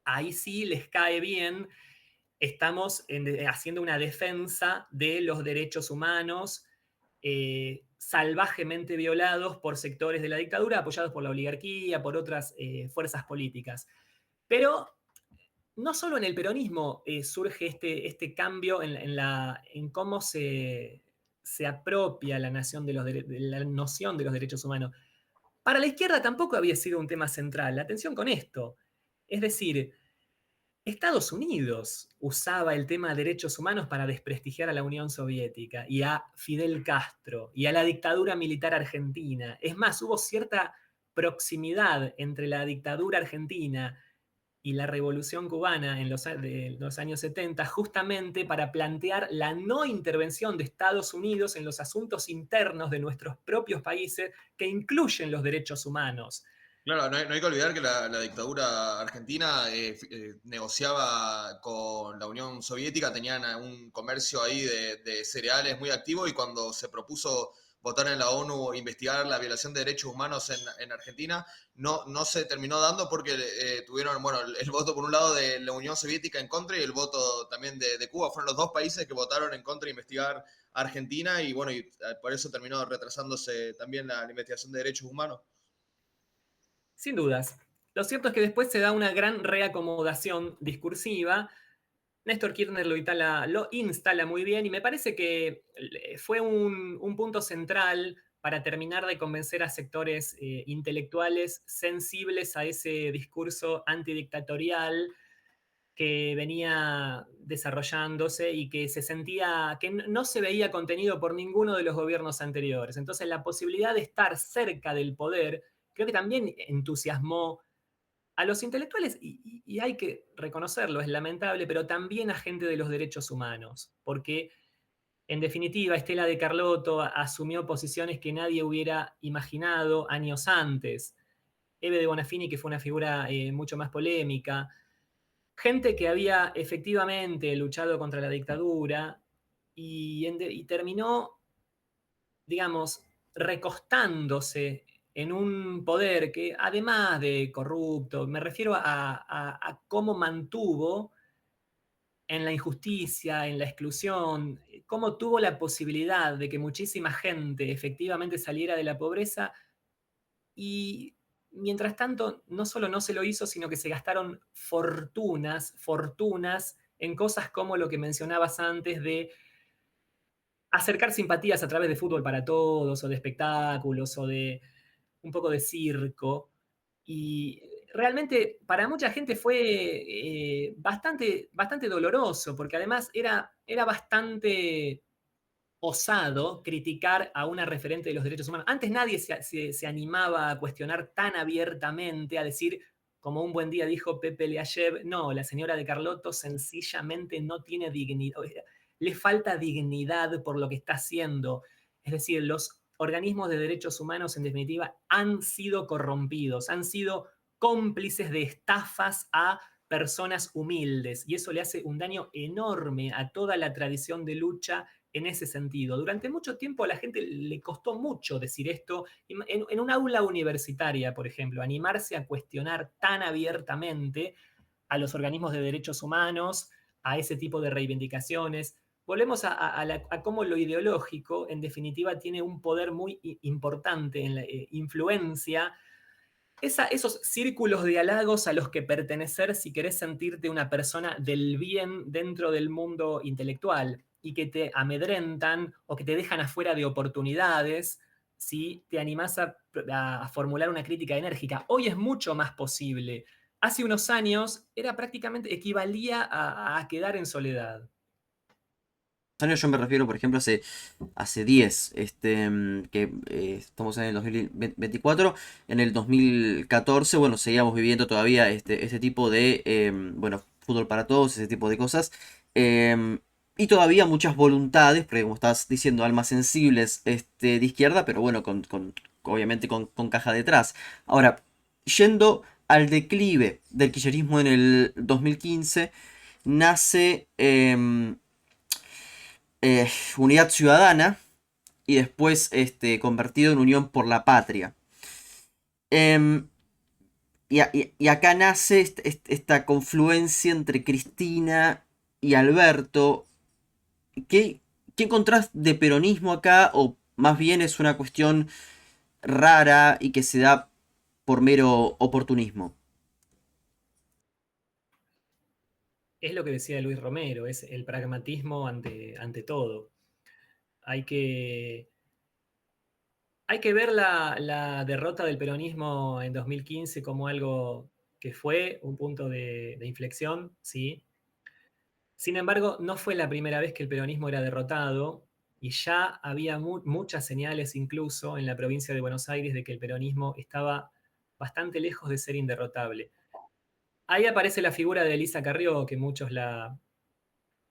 ahí sí les cae bien, estamos haciendo una defensa de los derechos humanos salvajemente violados por sectores de la dictadura, apoyados por la oligarquía, por otras fuerzas políticas. Pero no solo en el peronismo surge este cambio en cómo se apropia la, la noción de los derechos humanos. Para la izquierda tampoco había sido un tema central. Atención con esto. Es decir, Estados Unidos usaba el tema de derechos humanos para desprestigiar a la Unión Soviética y a Fidel Castro y a la dictadura militar argentina. Es más, hubo cierta proximidad entre la dictadura argentina y la revolución cubana en los años 70, justamente para plantear la no intervención de Estados Unidos en los asuntos internos de nuestros propios países que incluyen los derechos humanos. Claro, no hay que olvidar que la dictadura argentina negociaba con la Unión Soviética, tenían un comercio ahí de cereales muy activo y cuando se propuso votar en la ONU investigar la violación de derechos humanos en Argentina, no se terminó dando porque tuvieron, bueno, el voto por un lado de la Unión Soviética en contra y el voto también de Cuba. Fueron los dos países que votaron en contra de investigar a Argentina y bueno, y por eso terminó retrasándose también la investigación de derechos humanos. Sin dudas. Lo cierto es que después se da una gran reacomodación discursiva Néstor Kirchner lo instala muy bien y me parece que fue un punto central para terminar de convencer a sectores intelectuales sensibles a ese discurso antidictatorial que venía desarrollándose y que se sentía que no se veía contenido por ninguno de los gobiernos anteriores. Entonces, la posibilidad de estar cerca del poder creo que también entusiasmó a los intelectuales, y hay que reconocerlo, es lamentable, pero también a gente de los derechos humanos, porque en definitiva Estela de Carlotto asumió posiciones que nadie hubiera imaginado años antes. Eve de Bonafini, que fue una figura mucho más polémica, gente que había efectivamente luchado contra la dictadura y terminó, digamos, recostándose en un poder que, además de corrupto, me refiero a cómo mantuvo en la injusticia, en la exclusión, cómo tuvo la posibilidad de que muchísima gente efectivamente saliera de la pobreza y mientras tanto no solo no se lo hizo, sino que se gastaron fortunas, fortunas en cosas como lo que mencionabas antes de acercar simpatías a través de fútbol para todos, o de espectáculos, o de un poco de circo. Y realmente para mucha gente fue bastante, bastante doloroso, porque además era bastante osado criticar a una referente de los derechos humanos. Antes nadie se animaba a cuestionar tan abiertamente, a decir, como un buen día dijo Pepe Leayev, no, la señora de Carlotto sencillamente no tiene dignidad, le falta dignidad por lo que está haciendo. Es decir, los organismos de derechos humanos, en definitiva, han sido corrompidos, han sido cómplices de estafas a personas humildes, y eso le hace un daño enorme a toda la tradición de lucha en ese sentido. Durante mucho tiempo a la gente le costó mucho decir esto. En un aula universitaria, por ejemplo, animarse a cuestionar tan abiertamente a los organismos de derechos humanos, a ese tipo de reivindicaciones. Volvemos a cómo lo ideológico, en definitiva, tiene un poder muy importante en la influencia. Esos círculos de halagos a los que pertenecer si querés sentirte una persona del bien dentro del mundo intelectual y que te amedrentan o que te dejan afuera de oportunidades si te animás a formular una crítica enérgica. Hoy es mucho más posible. Hace unos años era prácticamente, equivalía a quedar en soledad. Años yo me refiero, por ejemplo, hace 10, que estamos en el 2024, en el 2014, bueno, seguíamos viviendo todavía este tipo de, bueno, fútbol para todos, ese tipo de cosas, y todavía muchas voluntades, porque como estás diciendo, almas sensibles de izquierda, pero bueno, obviamente con caja detrás. Ahora, yendo al declive del kirchnerismo en el 2015, nace Unidad Ciudadana y después convertido en Unión por la Patria. Em, y acá nace esta confluencia entre Cristina y Alberto. ¿Qué, qué encontrás de peronismo acá? ¿O más bien es una cuestión rara y que se da por mero oportunismo? Es lo que decía Luis Romero, es el pragmatismo ante todo. Hay que, hay que ver la derrota del peronismo en 2015 como algo que fue un punto de inflexión, sí. Sin embargo, no fue la primera vez que el peronismo era derrotado y ya había muchas señales incluso en la provincia de Buenos Aires de que el peronismo estaba bastante lejos de ser inderrotable. Ahí aparece la figura de Elisa Carrió, que muchos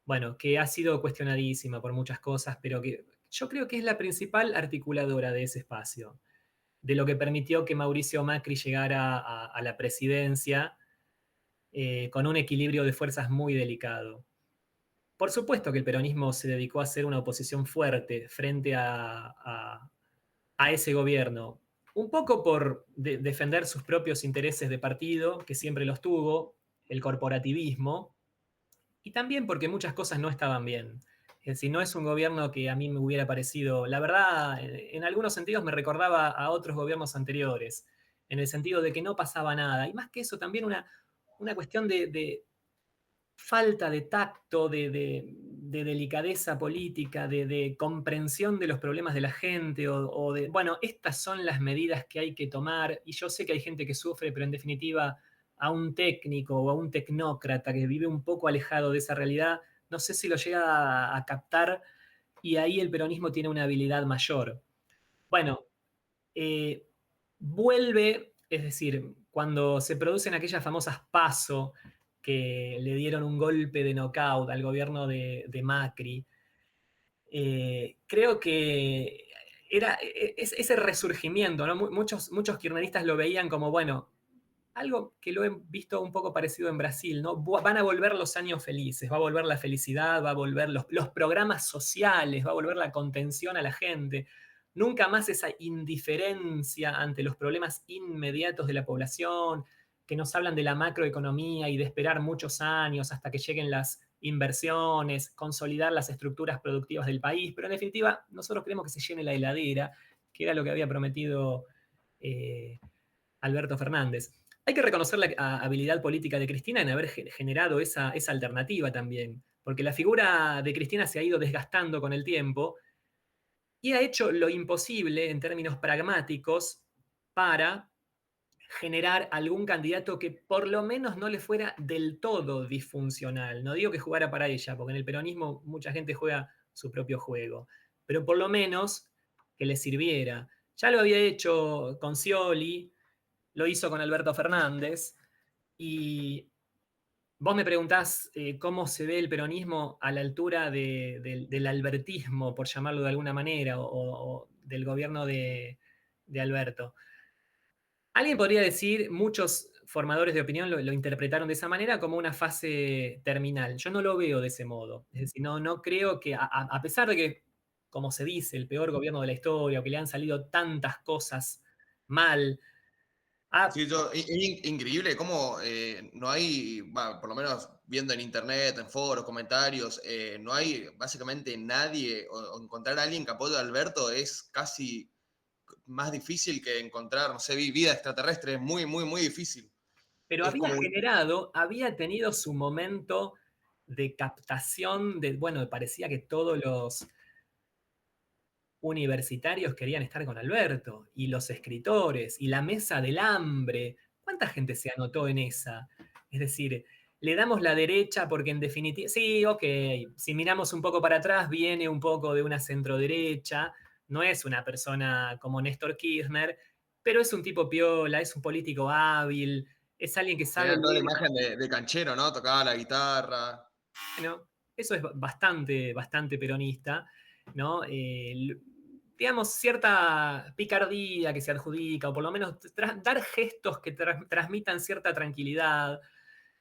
bueno, que ha sido cuestionadísima por muchas cosas, pero que yo creo que es la principal articuladora de ese espacio, de lo que permitió que Mauricio Macri llegara a la presidencia con un equilibrio de fuerzas muy delicado. Por supuesto que el peronismo se dedicó a hacer una oposición fuerte frente a ese gobierno, un poco por defender sus propios intereses de partido, que siempre los tuvo, el corporativismo, y también porque muchas cosas no estaban bien. Es decir, no es un gobierno que a mí me hubiera parecido, la verdad, en algunos sentidos me recordaba a otros gobiernos anteriores, en el sentido de que no pasaba nada. Y más que eso, también una cuestión falta de tacto, de delicadeza política, de comprensión de los problemas de la gente, o de, bueno, estas son las medidas que hay que tomar, y yo sé que hay gente que sufre, pero en definitiva a un técnico o a un tecnócrata que vive un poco alejado de esa realidad, no sé si lo llega a captar, y ahí el peronismo tiene una habilidad mayor. Bueno, eh, vuelve, es decir, cuando se producen aquellas famosas PASO que le dieron un golpe de knockout al gobierno de Macri, creo que era ese resurgimiento, ¿no? Muchos kirchneristas lo veían como, bueno, algo que lo he visto un poco parecido en Brasil, ¿no? Van a volver los años felices, va a volver la felicidad, va a volver los programas sociales, va a volver la contención a la gente. Nunca más esa indiferencia ante los problemas inmediatos de la población, que nos hablan de la macroeconomía y de esperar muchos años hasta que lleguen las inversiones, consolidar las estructuras productivas del país. Pero en definitiva, nosotros queremos que se llene la heladera, que era lo que había prometido eh, Alberto Fernández. Hay que reconocer la habilidad política de Cristina en haber generado esa alternativa también, porque la figura de Cristina se ha ido desgastando con el tiempo y ha hecho lo imposible en términos pragmáticos para generar algún candidato que por lo menos no le fuera del todo disfuncional. No digo que jugara para ella, porque en el peronismo mucha gente juega su propio juego, pero por lo menos que le sirviera. Ya lo había hecho con Scioli, lo hizo con Alberto Fernández, y vos me preguntás cómo se ve el peronismo a la altura del albertismo, por llamarlo de alguna manera, o del gobierno de Alberto. Alguien podría decir, muchos formadores de opinión lo interpretaron de esa manera como una fase terminal. Yo no lo veo de ese modo. Es decir, no creo que, a pesar de que, como se dice, el peor gobierno de la historia, o que le han salido tantas cosas mal, ha Sí, es increíble cómo no hay, por lo menos viendo en internet, en foros, comentarios, no hay básicamente nadie, o encontrar a alguien que apoye a Alberto es casi más difícil que encontrar, no sé, vida extraterrestre, es muy, muy, muy difícil. pero Es había como generado, había tenido su momento de captación de, bueno, parecía que todos los universitarios querían estar con Alberto, y los escritores, y la mesa del hambre. ¿Cuánta gente se anotó en esa? Es decir, le damos la derecha porque en definitiva, sí, ok, si miramos un poco para atrás, viene un poco de una centroderecha, no es una persona como Néstor Kirchner, pero es un tipo piola, es un político hábil, es alguien que sabe tenía toda la leer. imagen de canchero, ¿no? Tocaba la guitarra. Bueno, eso es bastante, bastante peronista, ¿no? Digamos, cierta picardía que se adjudica, o por lo menos dar gestos que transmitan cierta tranquilidad,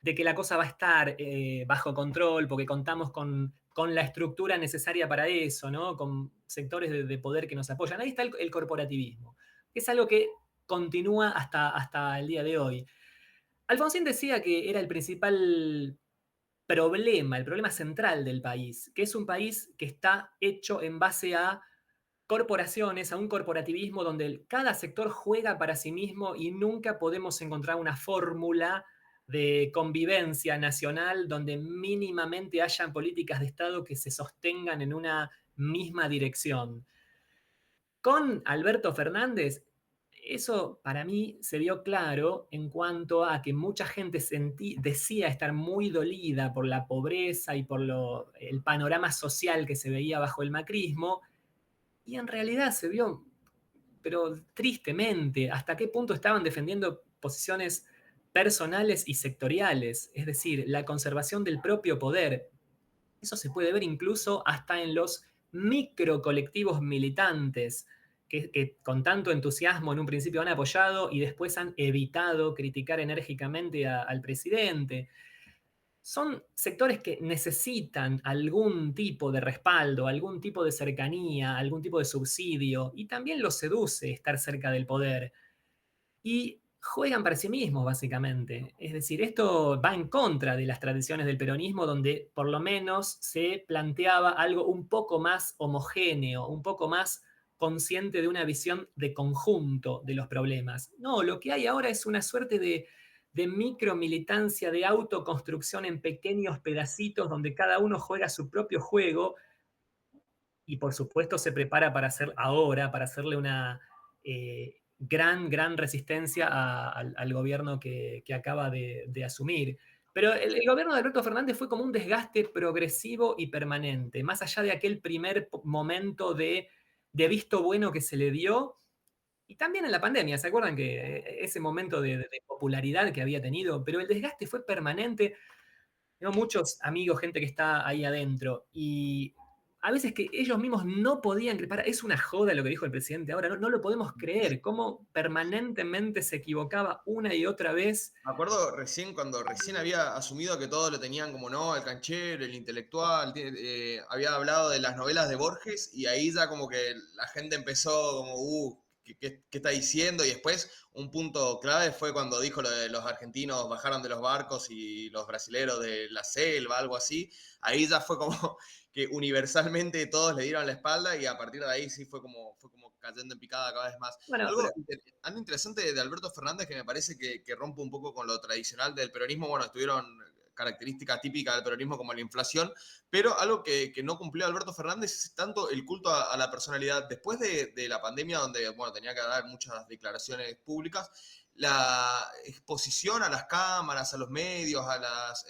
de que la cosa va a estar bajo control, porque contamos con la estructura necesaria para eso, ¿no? Con sectores de poder que nos apoyan. Ahí está el corporativismo, que es algo que continúa hasta el día de hoy. Alfonsín decía que era el principal problema, el problema central del país, que es un país que está hecho en base a corporaciones, a un corporativismo donde cada sector juega para sí mismo y nunca podemos encontrar una fórmula de convivencia nacional donde mínimamente hayan políticas de Estado que se sostengan en una misma dirección. Con Alberto Fernández, eso para mí se vio claro en cuanto a que mucha gente decía estar muy dolida por la pobreza y por el panorama social que se veía bajo el macrismo, y en realidad se vio, pero tristemente, hasta qué punto estaban defendiendo posiciones personales y sectoriales, es decir, la conservación del propio poder. Eso se puede ver incluso hasta en los microcolectivos militantes que con tanto entusiasmo en un principio han apoyado y después han evitado criticar enérgicamente al presidente. Son sectores que necesitan algún tipo de respaldo, algún tipo de cercanía, algún tipo de subsidio, y también los seduce estar cerca del poder. Y juegan para sí mismos, básicamente. Es decir, esto va en contra de las tradiciones del peronismo, donde por lo menos se planteaba algo un poco más homogéneo, un poco más consciente de una visión de conjunto de los problemas. No, lo que hay ahora es una suerte de micromilitancia, de autoconstrucción en pequeños pedacitos donde cada uno juega su propio juego y por supuesto se prepara para hacerle una gran resistencia al gobierno que acaba de asumir. Pero el gobierno de Alberto Fernández fue como un desgaste progresivo y permanente, más allá de aquel primer momento de visto bueno que se le dio, y también en la pandemia, ¿se acuerdan que ese momento de popularidad que había tenido? Pero el desgaste fue permanente. Tengo muchos amigos, gente que está ahí adentro, y a veces que ellos mismos no podían creer. Es una joda lo que dijo el presidente ahora, no lo podemos creer, cómo permanentemente se equivocaba una y otra vez. Me acuerdo cuando recién había asumido que todos lo tenían como no, el canchero, el intelectual, había hablado de las novelas de Borges y ahí ya como que la gente empezó como, ¿qué está diciendo? Y después un punto clave fue cuando dijo lo de los argentinos bajaron de los barcos y los brasileros de la selva, algo así. Ahí ya fue como que universalmente todos le dieron la espalda y a partir de ahí sí fue como cayendo en picada cada vez más. Bueno, Algo interesante de Alberto Fernández que me parece que rompe un poco con lo tradicional del peronismo. Bueno, estuvieron características típicas del peronismo como la inflación, pero algo que no cumplió Alberto Fernández es tanto el culto a la personalidad. Después de la pandemia, donde bueno, tenía que dar muchas declaraciones públicas, la exposición a las cámaras, a los medios, a las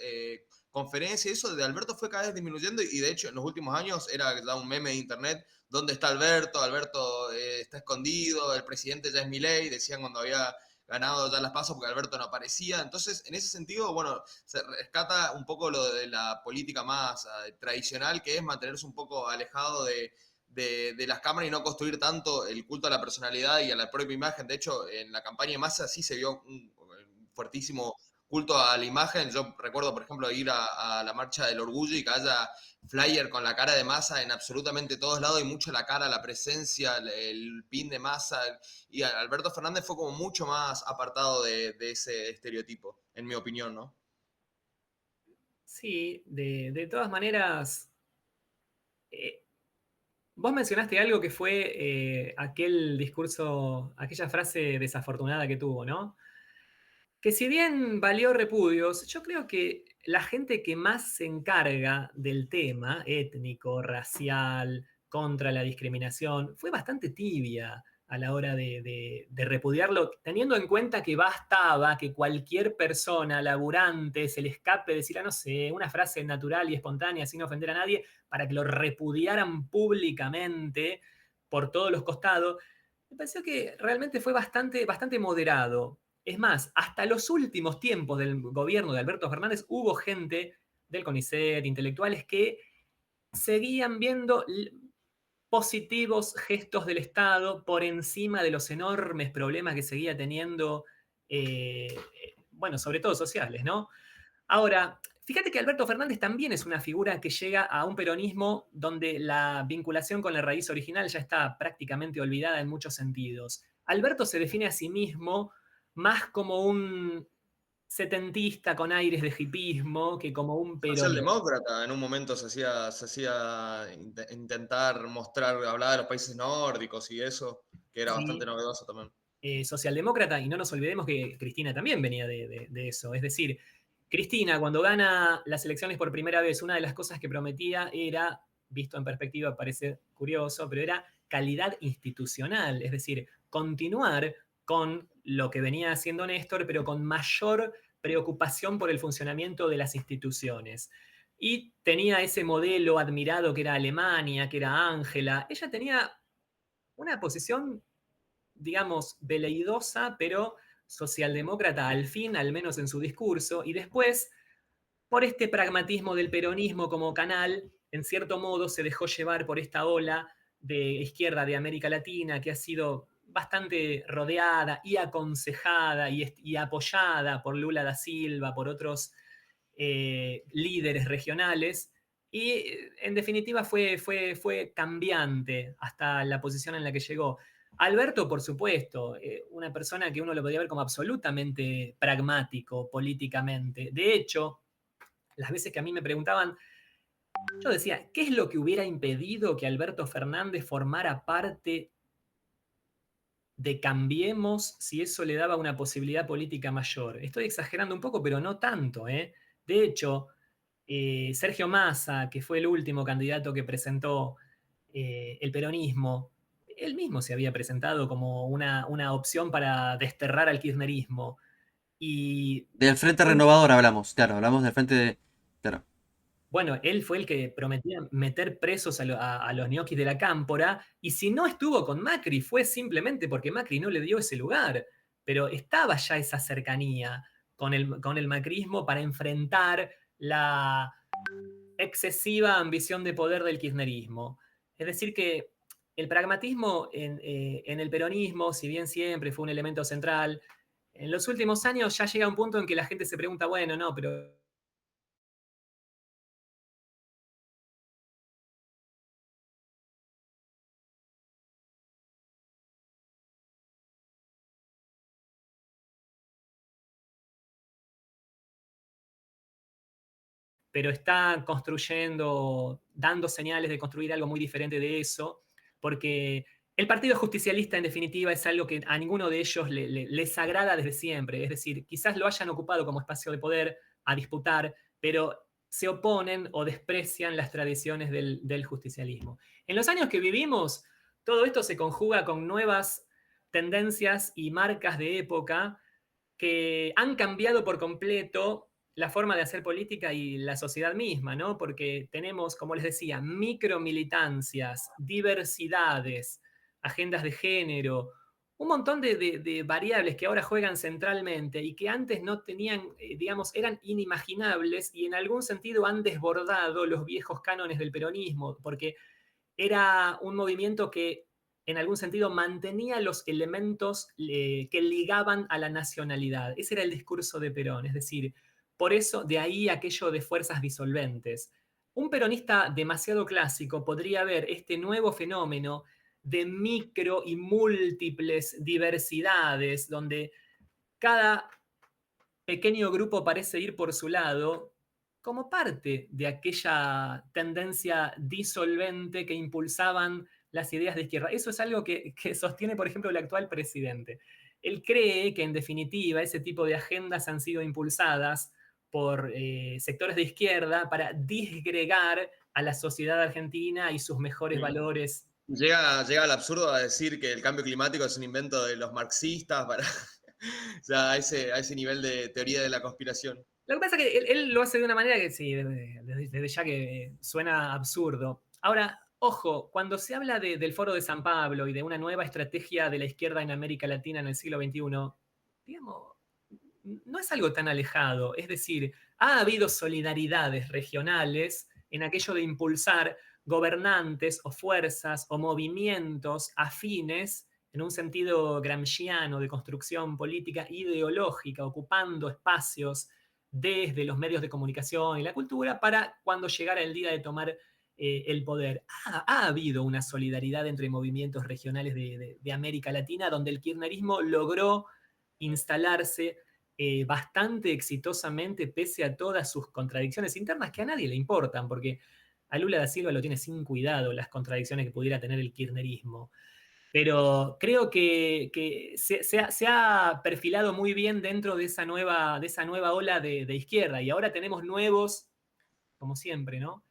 conferencias, eso de Alberto fue cada vez disminuyendo y de hecho en los últimos años era ya un meme de internet. ¿Dónde está Alberto? Alberto está escondido, el presidente ya es Milei, decían cuando había ganado ya las pasos porque Alberto no aparecía. Entonces, en ese sentido, bueno, se rescata un poco lo de la política más tradicional, que es mantenerse un poco alejado de las cámaras y no construir tanto el culto a la personalidad y a la propia imagen. De hecho, en la campaña de Massa sí se vio un fuertísimo culto a la imagen. Yo recuerdo, por ejemplo, ir a la marcha del orgullo y que haya flyer con la cara de Massa en absolutamente todos lados y mucho la cara, la presencia, el pin de Massa. Y Alberto Fernández fue como mucho más apartado de ese estereotipo, en mi opinión, ¿no? sí, de todas maneras, eh, vos mencionaste algo que fue aquel discurso, aquella frase desafortunada que tuvo, ¿no? Que si bien valió repudios, yo creo que la gente que más se encarga del tema étnico, racial, contra la discriminación, fue bastante tibia a la hora de repudiarlo, teniendo en cuenta que bastaba que cualquier persona laburante se le escape decir, no sé, una frase natural y espontánea sin ofender a nadie, para que lo repudiaran públicamente por todos los costados. Me pareció que realmente fue bastante moderado. Es más, hasta los últimos tiempos del gobierno de Alberto Fernández hubo gente del CONICET, intelectuales, que seguían viendo positivos gestos del Estado por encima de los enormes problemas que seguía teniendo, bueno, sobre todo sociales, ¿no? Ahora, fíjate que Alberto Fernández también es una figura que llega a un peronismo donde la vinculación con la raíz original ya está prácticamente olvidada en muchos sentidos. Alberto se define a sí mismo más como un setentista con aires de hipismo que como un peronista. Socialdemócrata, en un momento se hacía intentar mostrar, hablar de los países nórdicos y eso, que era bastante Sí, novedoso también. socialdemócrata, y no nos olvidemos que Cristina también venía de eso. Es decir, Cristina, cuando gana las elecciones por primera vez, una de las cosas que prometía era, visto en perspectiva parece curioso, pero era calidad institucional, es decir, continuar con lo que venía haciendo Néstor, pero con mayor preocupación por el funcionamiento de las instituciones. Y tenía ese modelo admirado que era Alemania, que era Ángela. Ella tenía una posición, digamos, veleidosa, pero socialdemócrata al fin, al menos en su discurso, y después, por este pragmatismo del peronismo como canal, en cierto modo se dejó llevar por esta ola de izquierda de América Latina que ha sido bastante rodeada y aconsejada y apoyada por Lula da Silva, por otros líderes regionales, y en definitiva fue cambiante hasta la posición en la que llegó. Alberto, por supuesto, una persona que uno lo podía ver como absolutamente pragmático políticamente. De hecho, las veces que a mí me preguntaban, yo decía, ¿qué es lo que hubiera impedido que Alberto Fernández formara parte de Cambiemos si eso le daba una posibilidad política mayor. Estoy exagerando un poco, pero no tanto, ¿eh? De hecho, Sergio Massa, que fue el último candidato que presentó el peronismo, él mismo se había presentado como una opción para desterrar al kirchnerismo. Y Del Frente fue Renovador hablamos, claro, hablamos del Frente de... Claro. bueno, él fue el que prometía meter presos a los ñoquis de la Cámpora, y si no estuvo con Macri fue simplemente porque Macri no le dio ese lugar, pero estaba ya esa cercanía con el macrismo para enfrentar la excesiva ambición de poder del kirchnerismo. Es decir, que el pragmatismo en el peronismo, si bien siempre fue un elemento central, en los últimos años ya llega un punto en que la gente se pregunta, bueno, no, pero está construyendo, dando señales de construir algo muy diferente de eso, porque el Partido Justicialista, en definitiva, es algo que a ninguno de ellos les agrada desde siempre. Es decir, quizás lo hayan ocupado como espacio de poder a disputar, pero se oponen o desprecian las tradiciones del justicialismo. En los años que vivimos, todo esto se conjuga con nuevas tendencias y marcas de época que han cambiado por completo la forma de hacer política y la sociedad misma, ¿no? Porque tenemos, como les decía, micromilitancias, diversidades, agendas de género, un montón de variables que ahora juegan centralmente y que antes no tenían, digamos, eran inimaginables y en algún sentido han desbordado los viejos cánones del peronismo, porque era un movimiento que en algún sentido mantenía los elementos que ligaban a la nacionalidad. Ese era el discurso de Perón, es decir, por eso de ahí aquello de fuerzas disolventes. Un peronista demasiado clásico podría ver este nuevo fenómeno de micro y múltiples diversidades, donde cada pequeño grupo parece ir por su lado, como parte de aquella tendencia disolvente que impulsaban las ideas de izquierda. Eso es algo que sostiene, por ejemplo, el actual presidente. Él cree que, en definitiva, ese tipo de agendas han sido impulsadas por sectores de izquierda para disgregar a la sociedad argentina y sus mejores valores. Llega al absurdo a decir que el cambio climático es un invento de los marxistas para, o sea, a ese nivel de teoría de la conspiración. Lo que pasa es que él lo hace de una manera que sí, desde ya que suena absurdo. Ahora, ojo, cuando se habla del Foro de San Pablo y de una nueva estrategia de la izquierda en América Latina en el siglo XXI, digamos, no es algo tan alejado. Es decir, ha habido solidaridades regionales en aquello de impulsar gobernantes o fuerzas o movimientos afines en un sentido gramsciano de construcción política ideológica, ocupando espacios desde los medios de comunicación y la cultura para cuando llegara el día de tomar el poder. Ha habido una solidaridad entre movimientos regionales de América Latina donde el kirchnerismo logró instalarse bastante exitosamente pese a todas sus contradicciones internas que a nadie le importan, porque a Lula da Silva lo tiene sin cuidado las contradicciones que pudiera tener el kirchnerismo. Pero creo que se ha perfilado muy bien dentro de esa nueva ola de izquierda y ahora tenemos nuevos, como siempre, ¿no?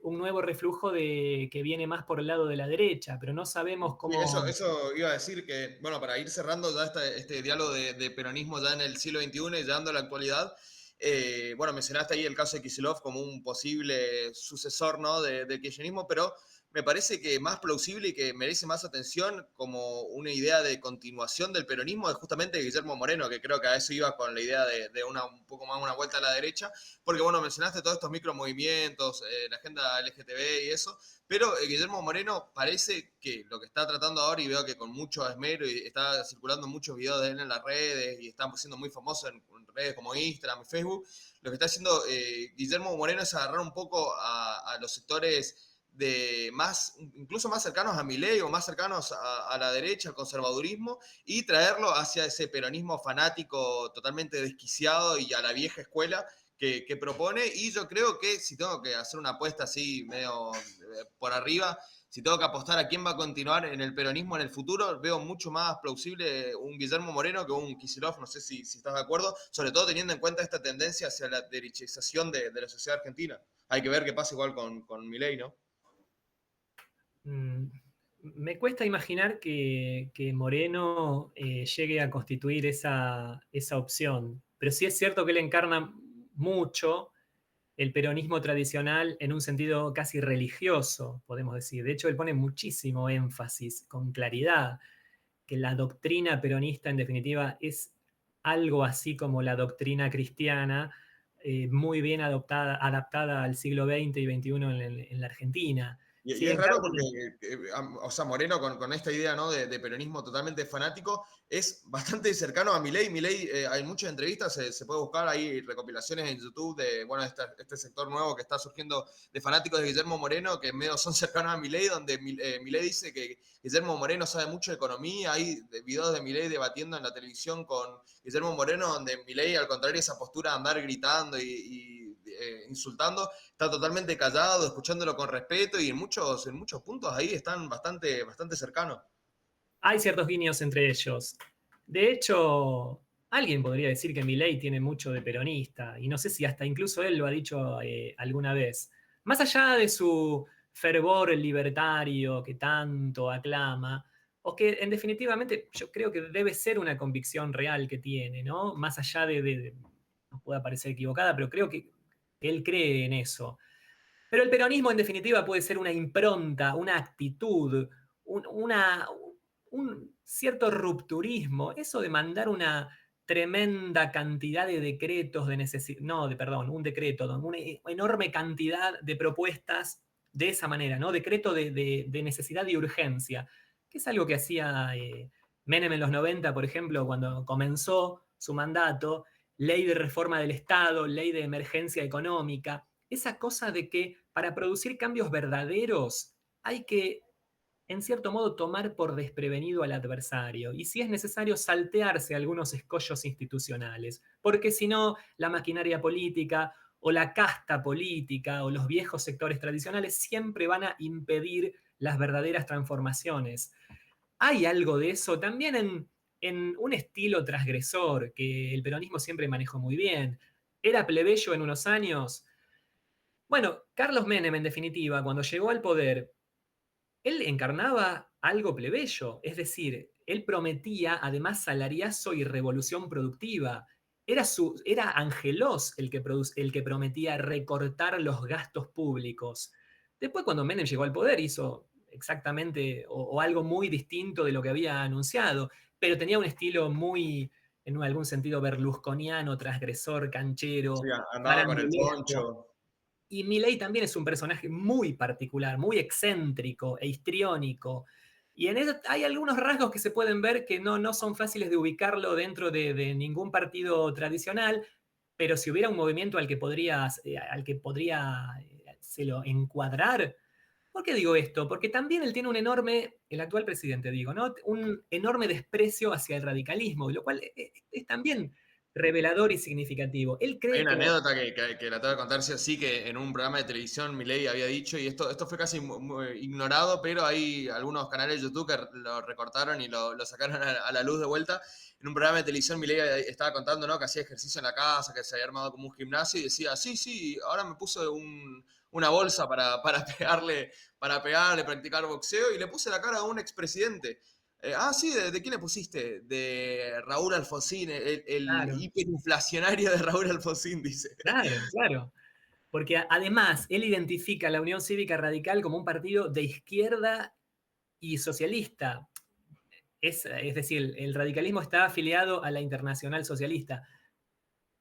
Un nuevo reflujo que viene más por el lado de la derecha, pero no sabemos Sí, cómo. eso iba a decir que, bueno, para ir cerrando ya este diálogo de peronismo ya en el siglo XXI y llegando a la actualidad, bueno, mencionaste ahí el caso de Kicillof como un posible sucesor, ¿no? Del kirchnerismo, pero me parece que más plausible y que merece más atención como una idea de continuación del peronismo es justamente Guillermo Moreno, que creo que a eso iba con la idea de un poco más una vuelta a la derecha, porque, bueno, mencionaste todos estos micromovimientos, la agenda LGTB y eso, pero Guillermo Moreno parece que lo que está tratando ahora, y veo que con mucho esmero, y está circulando muchos videos de él en las redes, y está siendo muy famoso en redes como Instagram y Facebook, lo que está haciendo Guillermo Moreno es agarrar un poco a los sectores de más, incluso más cercanos a Milei o más cercanos a la derecha, al conservadurismo, y traerlo hacia ese peronismo fanático totalmente desquiciado y a la vieja escuela propone. Y yo creo que si tengo que hacer una apuesta así medio por arriba, si tengo que apostar a quién va a continuar en el peronismo en el futuro, veo mucho más plausible un Guillermo Moreno que un Kicillof, no sé si estás de acuerdo, sobre todo teniendo en cuenta esta tendencia hacia la derechización de la sociedad argentina. Hay que ver qué pasa igual con Milei, ¿no? Mm, Me cuesta imaginar que Moreno llegue a constituir esa opción, pero sí es cierto que él encarna mucho el peronismo tradicional en un sentido casi religioso, podemos decir. De hecho, él pone muchísimo énfasis, con claridad, que la doctrina peronista, en definitiva, es algo así como la doctrina cristiana, muy bien adaptada al siglo XX y XXI en la Argentina. Y Sí, es raro encarna. porque, o sea, Moreno con esta idea, ¿no? De peronismo totalmente fanático, es bastante cercano a Milei. Milei, hay muchas entrevistas, se puede buscar ahí recopilaciones en YouTube de, bueno, este sector nuevo que está surgiendo de fanáticos de Guillermo Moreno, que medio son cercanos a Milei, donde Milei dice que Guillermo Moreno sabe mucho de economía. Hay videos de Milei debatiendo en la televisión con Guillermo Moreno, donde Milei, al contrario, esa postura de andar gritando y insultando, está totalmente callado, escuchándolo con respeto y en muchos puntos ahí están bastante cercanos. Hay ciertos guiños entre ellos. De hecho, alguien podría decir que Milei tiene mucho de peronista, y no sé si hasta incluso él lo ha dicho alguna vez. Más allá de su fervor libertario que tanto aclama, o que en definitivamente yo creo que debe ser una convicción real que tiene, ¿no? Más allá no pueda parecer equivocada, pero creo que él cree en eso. Pero el peronismo, en definitiva, puede ser una impronta, una actitud, un cierto rupturismo. Eso de mandar una tremenda cantidad de decretos de necesidad, no, perdón, un decreto, una enorme cantidad de propuestas de esa manera, ¿no? Decreto de necesidad y urgencia, que es algo que hacía Menem en los 90, por ejemplo, cuando comenzó su mandato, ley de reforma del Estado, ley de emergencia económica, esa cosa de que para producir cambios verdaderos hay que, en cierto modo, tomar por desprevenido al adversario y si es necesario saltearse algunos escollos institucionales, porque si no, la maquinaria política o la casta política o los viejos sectores tradicionales siempre van a impedir las verdaderas transformaciones. Hay algo de eso también en un estilo transgresor que el peronismo siempre manejó muy bien. Era plebeyo en unos años. Bueno, Carlos Menem, en definitiva, cuando llegó al poder, él encarnaba algo plebeyo, es decir, él prometía además salariazo y revolución productiva. Era Angelos el que prometía recortar los gastos públicos. Después, cuando Menem llegó al poder, hizo exactamente o algo muy distinto de lo que había anunciado, pero tenía un estilo muy, en algún sentido, berlusconiano, transgresor, Sí, canchero, andaba con el farandulesco. poncho. Y Milei también es un personaje muy particular, muy excéntrico e histriónico. Y en eso hay algunos rasgos que se pueden ver que no son fáciles de ubicarlo dentro de ningún partido tradicional, pero si hubiera un movimiento al que podría se lo encuadrar. ¿Por qué digo esto? Porque también él tiene un enorme, el actual presidente digo, ¿no? Un enorme desprecio hacia el radicalismo, lo cual es también revelador y significativo. Él Hay cree una que anécdota que la tengo que contar sí o sí, que en un programa de televisión Milei había dicho, y esto fue casi ignorado, pero hay algunos canales de YouTube que lo recortaron y lo sacaron a la luz de vuelta. En un programa de televisión Milei estaba contando, ¿no? Que hacía ejercicio en la casa, que se había armado como un gimnasio y decía, sí, ahora me puse una bolsa para pegarle, practicar boxeo y le puse la cara a un expresidente. Sí, ¿de quién le pusiste? De Raúl Alfonsín, el claro, hiperinflacionario de Raúl Alfonsín, dice. claro, claro. Porque además él identifica a la Unión Cívica Radical como un partido de izquierda y socialista. Es decir, el radicalismo está afiliado a la Internacional Socialista.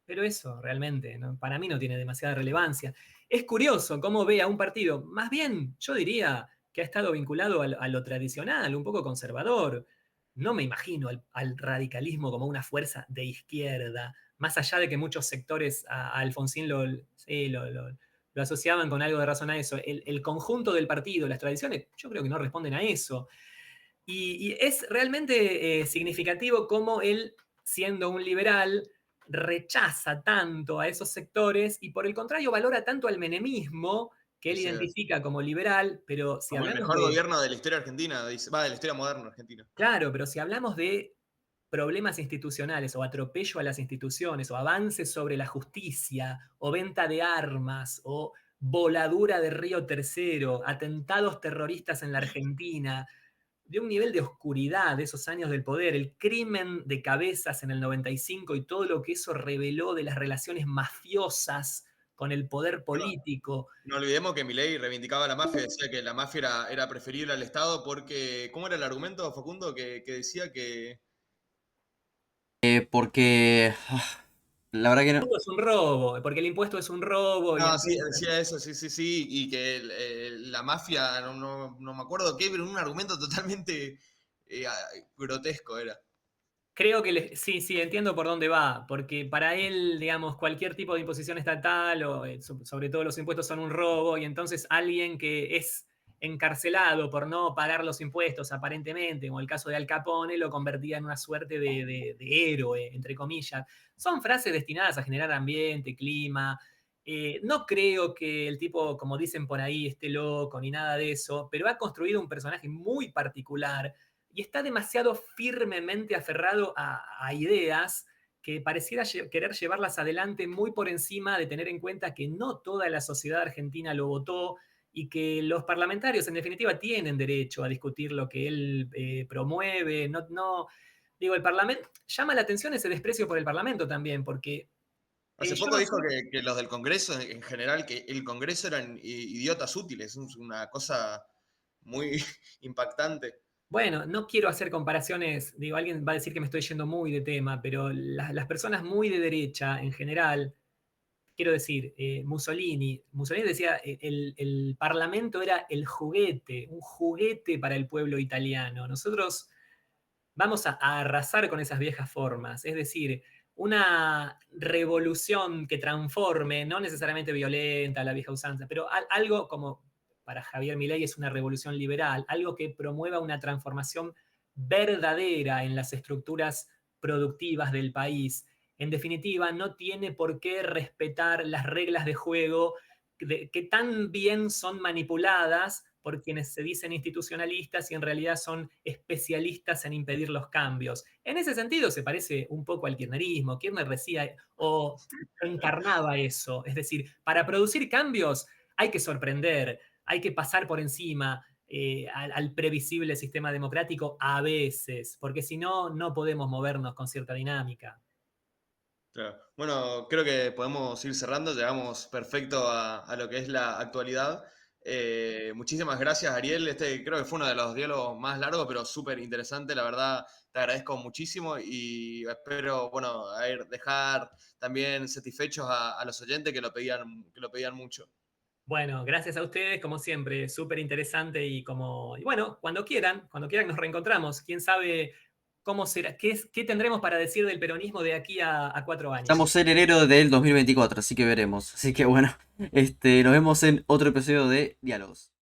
Pero eso realmente, ¿no? Para mí no tiene demasiada relevancia. Es curioso cómo ve a un partido, más bien yo diría que ha estado vinculado a lo tradicional, un poco conservador. No me imagino al radicalismo como una fuerza de izquierda, más allá de que muchos sectores a Alfonsín sí, lo asociaban con algo de razón a eso. El conjunto del partido, las tradiciones, yo creo que no responden a eso. Y es realmente significativo cómo él, siendo un liberal, rechaza tanto a esos sectores y por el contrario valora tanto al menemismo que él identifica como liberal, pero si como el hablamos mejor de, gobierno de la historia argentina, dice, va, de la historia moderna argentina. claro, pero si hablamos de problemas institucionales o atropello a las instituciones o avances sobre la justicia o venta de armas o voladura de Río Tercero, atentados terroristas en la Argentina, de un nivel de oscuridad de esos años del poder, el crimen de Cabezas en el 95 y todo lo que eso reveló de las relaciones mafiosas con el poder político. No olvidemos que Milei reivindicaba la mafia, decía que la mafia era preferible al Estado porque, ¿cómo era el argumento, Facundo? Que decía que... Porque la verdad que no. Todo es un robo, porque el impuesto es un robo y No, sí, entonces... decía eso, sí, sí, sí, y que la mafia, no me acuerdo qué, pero un argumento totalmente eh, grotesco era. Creo que sí, sí, entiendo por dónde va, porque para él, digamos, cualquier tipo de imposición estatal, o sobre todo los impuestos, son un robo, y entonces alguien que es encarcelado por no pagar los impuestos, aparentemente, como el caso de Al Capone, lo convertía en una suerte de héroe, entre comillas. Son frases destinadas a generar ambiente, clima. No creo que el tipo, como dicen por ahí, esté loco ni nada de eso, pero ha construido un personaje muy particular y está demasiado firmemente aferrado a ideas que pareciera querer llevarlas adelante muy por encima de tener en cuenta que no toda la sociedad argentina lo votó y que los parlamentarios en definitiva tienen derecho a discutir lo que él promueve. No, no, digo, el Parlamento, llama la atención ese desprecio por el Parlamento también, porque Hace yo poco no dijo sé. que los del Congreso, en general, que el Congreso eran idiotas útiles, una cosa muy impactante. Bueno, no quiero hacer comparaciones, digo, alguien va a decir que me estoy yendo muy de tema, pero las personas muy de derecha en general, quiero decir, Mussolini decía, el Parlamento era el juguete, un juguete para el pueblo italiano. Nosotros vamos a arrasar con esas viejas formas, es decir, una revolución que transforme, no necesariamente violenta, la vieja usanza, pero algo como para Javier Milei es una revolución liberal, algo que promueva una transformación verdadera en las estructuras productivas del país. En definitiva, no tiene por qué respetar las reglas de juego que tan bien son manipuladas por quienes se dicen institucionalistas y en realidad son especialistas en impedir los cambios. En ese sentido se parece un poco al kirchnerismo. Kirchner decía o encarnaba eso. Es decir, para producir cambios hay que sorprender, hay que pasar por encima al previsible sistema democrático a veces, porque si no, no podemos movernos con cierta dinámica. Claro. Bueno, creo que podemos ir cerrando, llegamos perfecto a lo que es la actualidad. Muchísimas gracias, Ariel. Este creo que fue uno de los diálogos más largos, pero súper interesante. La verdad, te agradezco muchísimo y espero, bueno, dejar también satisfechos a los oyentes que lo pedían mucho. Bueno, gracias a ustedes, como siempre, súper interesante y bueno, cuando quieran nos reencontramos. Quién sabe cómo será, qué tendremos para decir del peronismo de aquí a 4 años. Estamos en enero del 2024, así que veremos. Así que bueno, nos vemos en otro episodio de Diálogos.